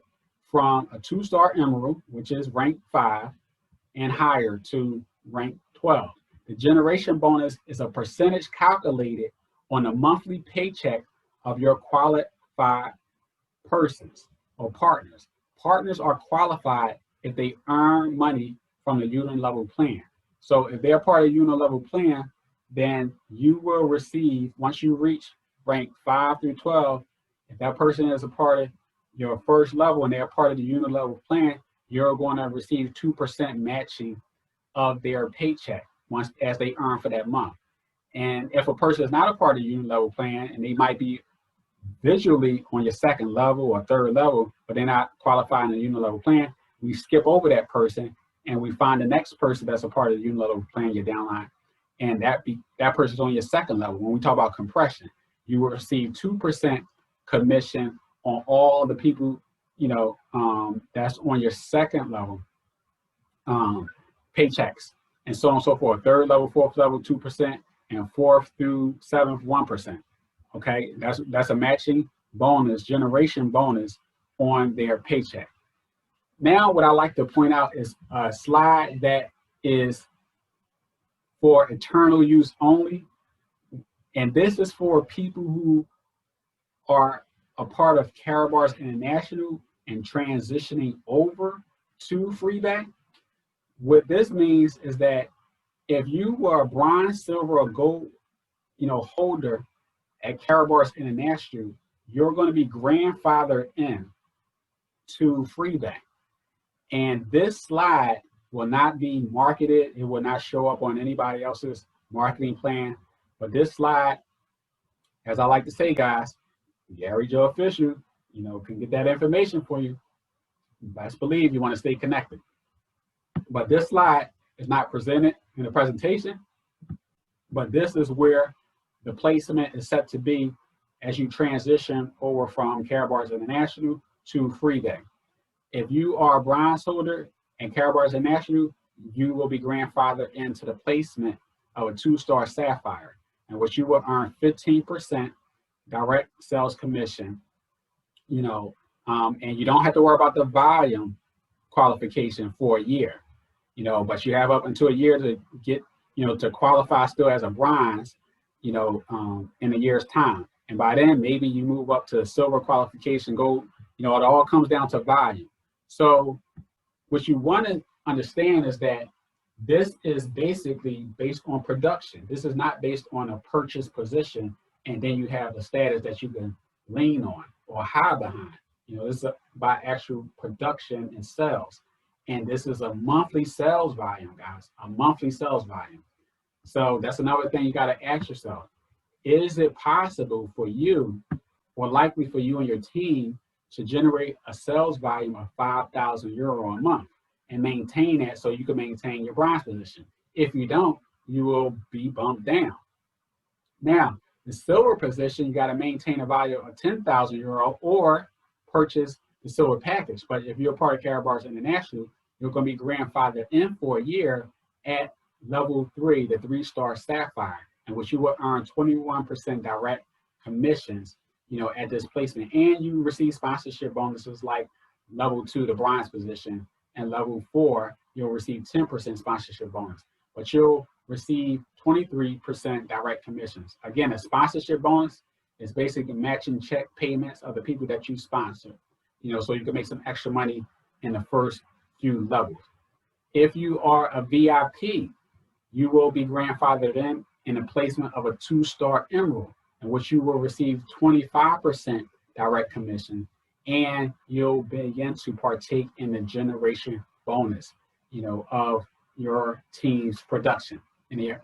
[SPEAKER 1] from a 2-star emerald, which is rank 5, and higher to rank 12. The generation bonus is a percentage calculated on the monthly paycheck of your qualified persons or partners. Partners are qualified if they earn money from the unilevel plan. So if they're part of the unilevel plan, then you will receive, once you reach rank 5 through 12, if that person is a part of your first level and they're part of the unilevel plan, you're going to receive 2% matching of their paycheck as they earn for that month. And if a person is not a part of the unilevel plan and they might be visually on your 2nd level or 3rd level, but they're not qualifying in the unilevel plan, we skip over that person and we find the next person that's a part of the unilevel plan, your downline, and that person's on your 2nd level. When we talk about compression, you will receive 2% commission on all the people, that's on your 2nd level paychecks, and so on and so forth. 3rd level, 4th level, 2%, and 4th through 7th, 1%. Okay, that's a matching bonus, generation bonus on their paycheck. Now, what I like to point out is a slide that is for eternal use only, and this is for people who are a part of KARATBARS International and transitioning over to FREEBAY. What this means is that if you were a bronze, silver, or gold, holder at KARATBARS International, you're going to be grandfathered in to FREEBAY. And this slide will not be marketed. It will not show up on anybody else's marketing plan. But this slide, as I like to say, guys, Gary Joe Official, can get that information for you. Best believe you want to stay connected. But this slide is not presented in the presentation, but this is where the placement is set to be as you transition over from KARATBARS International to FREEBAY. If you are a bronze holder in KARATBARS International, you will be grandfathered into the placement of a 2-star sapphire, in which you will earn 15% direct sales commission, and you don't have to worry about the volume qualification for a year, but you have up until a year to get, to qualify still as a bronze, in a year's time. And by then, maybe you move up to silver qualification, gold, it all comes down to volume. So what you want to understand is that this is basically based on production. This is not based on a purchase position, and then you have the status that you can lean on or hide behind. This is by actual production and sales. And this is a monthly sales volume, guys, a monthly sales volume. So that's another thing you got to ask yourself. Is it possible for you, or likely for you and your team, to generate a sales volume of 5,000 euro a month and maintain that so you can maintain your bronze position? If you don't, you will be bumped down. Now, the silver position, you got to maintain a value of 10,000 euro or purchase the silver package. But if you're a part of Karatbars International, you're going to be grandfathered in for a year at level 3, the 3-star sapphire, in which you will earn 21% direct commissions, at this placement. And you receive sponsorship bonuses like level 2, the bronze position, and level 4, you'll receive 10% sponsorship bonus. But you'll receive 23% direct commissions. Again, a sponsorship bonus is basically matching check payments of the people that you sponsor, so you can make some extra money in the first few levels. If you are a VIP, you will be grandfathered in the placement of a 2-star emerald, in which you will receive 25% direct commission, and you'll begin to partake in the generation bonus, of your team's production and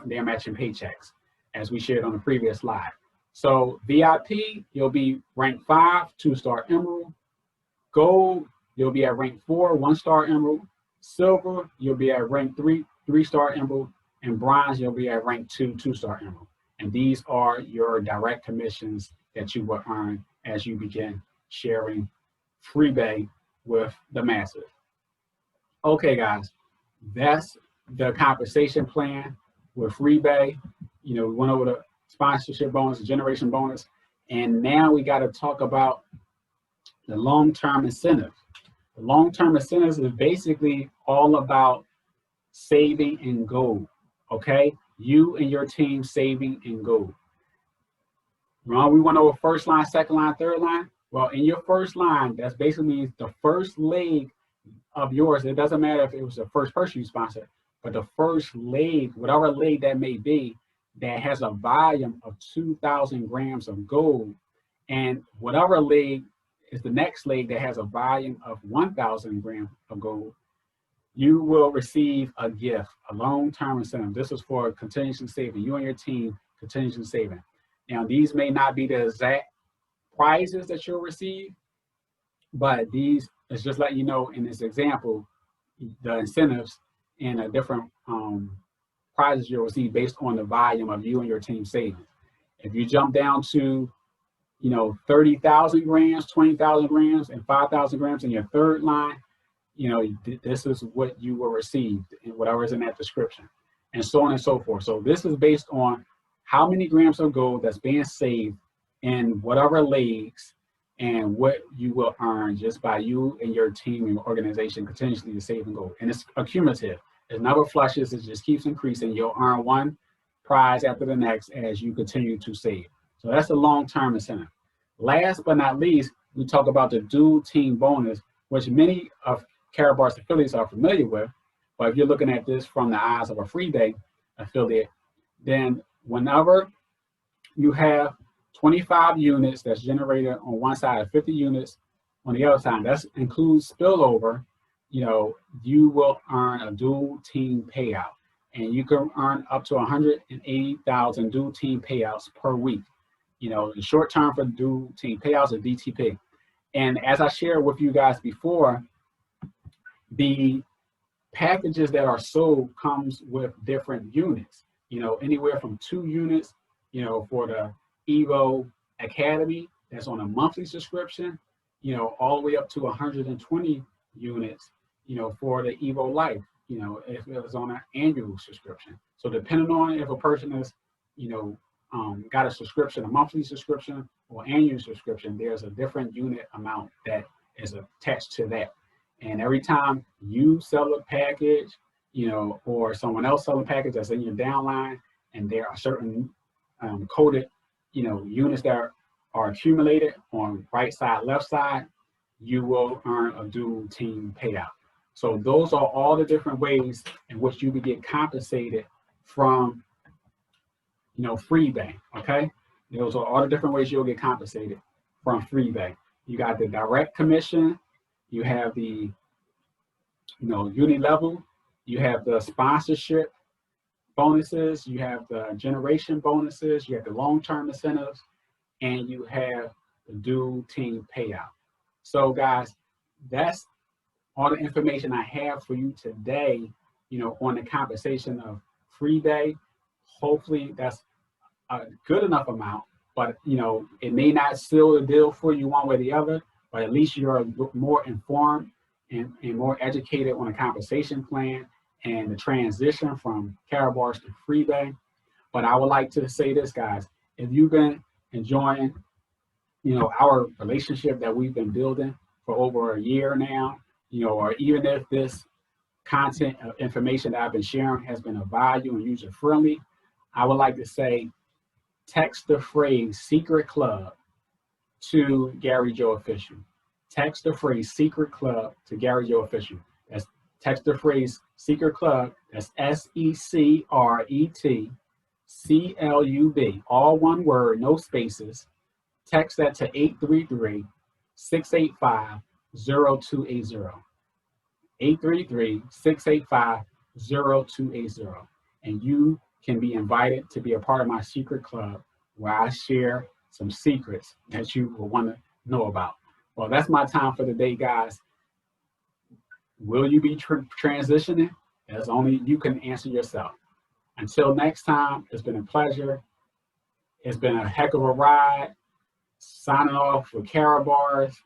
[SPEAKER 1] their matching paychecks, as we shared on the previous slide. So VIP, you'll be rank 5, 2-star emerald. Gold, you'll be at rank 4, 1-star emerald. Silver, you'll be at rank 3, 3-star emerald. And bronze, you'll be at rank 2, 2-star emerald. And these are your direct commissions that you will earn as you begin sharing FREEBAY with the masses. Okay, guys, that's the compensation plan with FREEBAY. We went over the sponsorship bonus, the generation bonus, and now we got to talk about the long-term incentives. The long-term incentives is basically all about saving in gold, okay? You and your team saving in gold. Remember, we went over first line, second line, third line? Well, in your first line, that's basically means the first leg of yours. It doesn't matter if it was the first person you sponsored, but the first leg, whatever leg that may be, that has a volume of 2,000 grams of gold, and whatever leg is the next leg that has a volume of 1,000 grams of gold, you will receive a gift, a long-term incentive. This is for contingency saving. You and your team contingency saving. Now, these may not be the exact prizes that you'll receive, but these is just letting you know in this example, the incentives and the different prizes you'll receive based on the volume of you and your team savings. If you jump down to 30,000 grams, 20,000 grams, and 5,000 grams in your third line, this is what you will receive, whatever is in that description, and so on and so forth. So this is based on how many grams of gold that's being saved in whatever legs, and what you will earn just by you and your team and your organization continuously to save and gold. And it's accumulative. It never flushes. It just keeps increasing. You'll earn one prize after the next as you continue to save. So that's a long-term incentive. Last but not least, we talk about the dual team bonus, which many of Karatbars affiliates are familiar with. But if you're looking at this from the eyes of a FREEBAY affiliate, then whenever you have 25 units that's generated on one side, 50 units on the other side, that includes spillover, you will earn a dual team payout. And you can earn up to 180,000 dual team payouts per week. The short term for dual team payouts is DTP. And as I shared with you guys before, the packages that are sold comes with different units, anywhere from 2 units, for the Evo Academy, that's on a monthly subscription, all the way up to 120 units, for the Evo Life, if it was on an annual subscription. So depending on if a person is, got a subscription, a monthly subscription or annual subscription, there's a different unit amount that is attached to that. And every time you sell a package, or someone else sell a package that's in your downline, and there are certain coded, units that are accumulated on right side, left side, you will earn a dual team payout. So those are all the different ways in which you would get compensated from, FREEBAY, okay? Those are all the different ways you'll get compensated from FREEBAY. You got the direct commission, you have the, uni level, you have the sponsorship bonuses, you have the generation bonuses, you have the long-term incentives, and you have the dual team payout. So guys, that's all the information I have for you today, on the compensation of FREEBAY. Hopefully that's a good enough amount, but it may not seal the deal for you one way or the other, but at least you're more informed and more educated on the compensation plan and the transition from KARATBARS to FREEBAY. But I would like to say this, guys, if you've been enjoying, our relationship that we've been building for over a year now, or even if this content information that I've been sharing has been of value and user friendly, I would like to say, text the phrase Secret Club to Gary Joe Official. Text the phrase Secret Club to Gary Joe Official. That's text the phrase Secret Club. That's SECRETCLUB. All one word, no spaces. Text that to 833-685-0280. 833-685-0280. And you can be invited to be a part of my secret club where I share some secrets that you will want to know about. Well, that's my time for the day, guys. Will you be transitioning? That's only you can answer yourself. Until next time, it's been a pleasure. It's been a heck of a ride. Signing off with KARATBARS,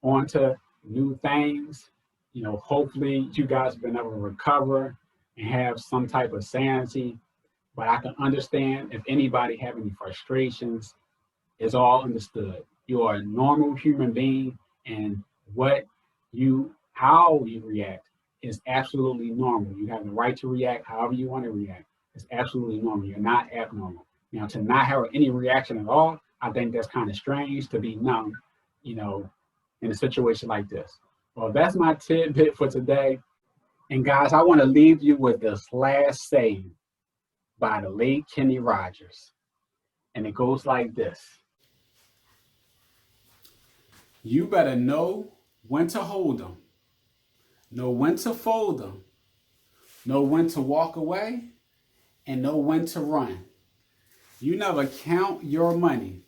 [SPEAKER 1] on to new things. Hopefully you guys have been able to recover and have some type of sanity. But I can understand if anybody have any frustrations, it's all understood. You are a normal human being, and how you react is absolutely normal. You have the right to react however you want to react. It's absolutely normal. You're not abnormal. Now, to not have any reaction at all, I think that's kind of strange, to be numb, in a situation like this. Well, that's my tidbit for today. And guys, I want to leave you with this last saying by the late Kenny Rogers. And it goes like this. You better know when to hold them, know when to fold them, know when to walk away, and know when to run. You never count your money.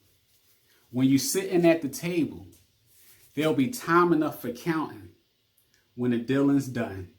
[SPEAKER 1] When you're sitting at the table, there'll be time enough for counting when the dealing's done.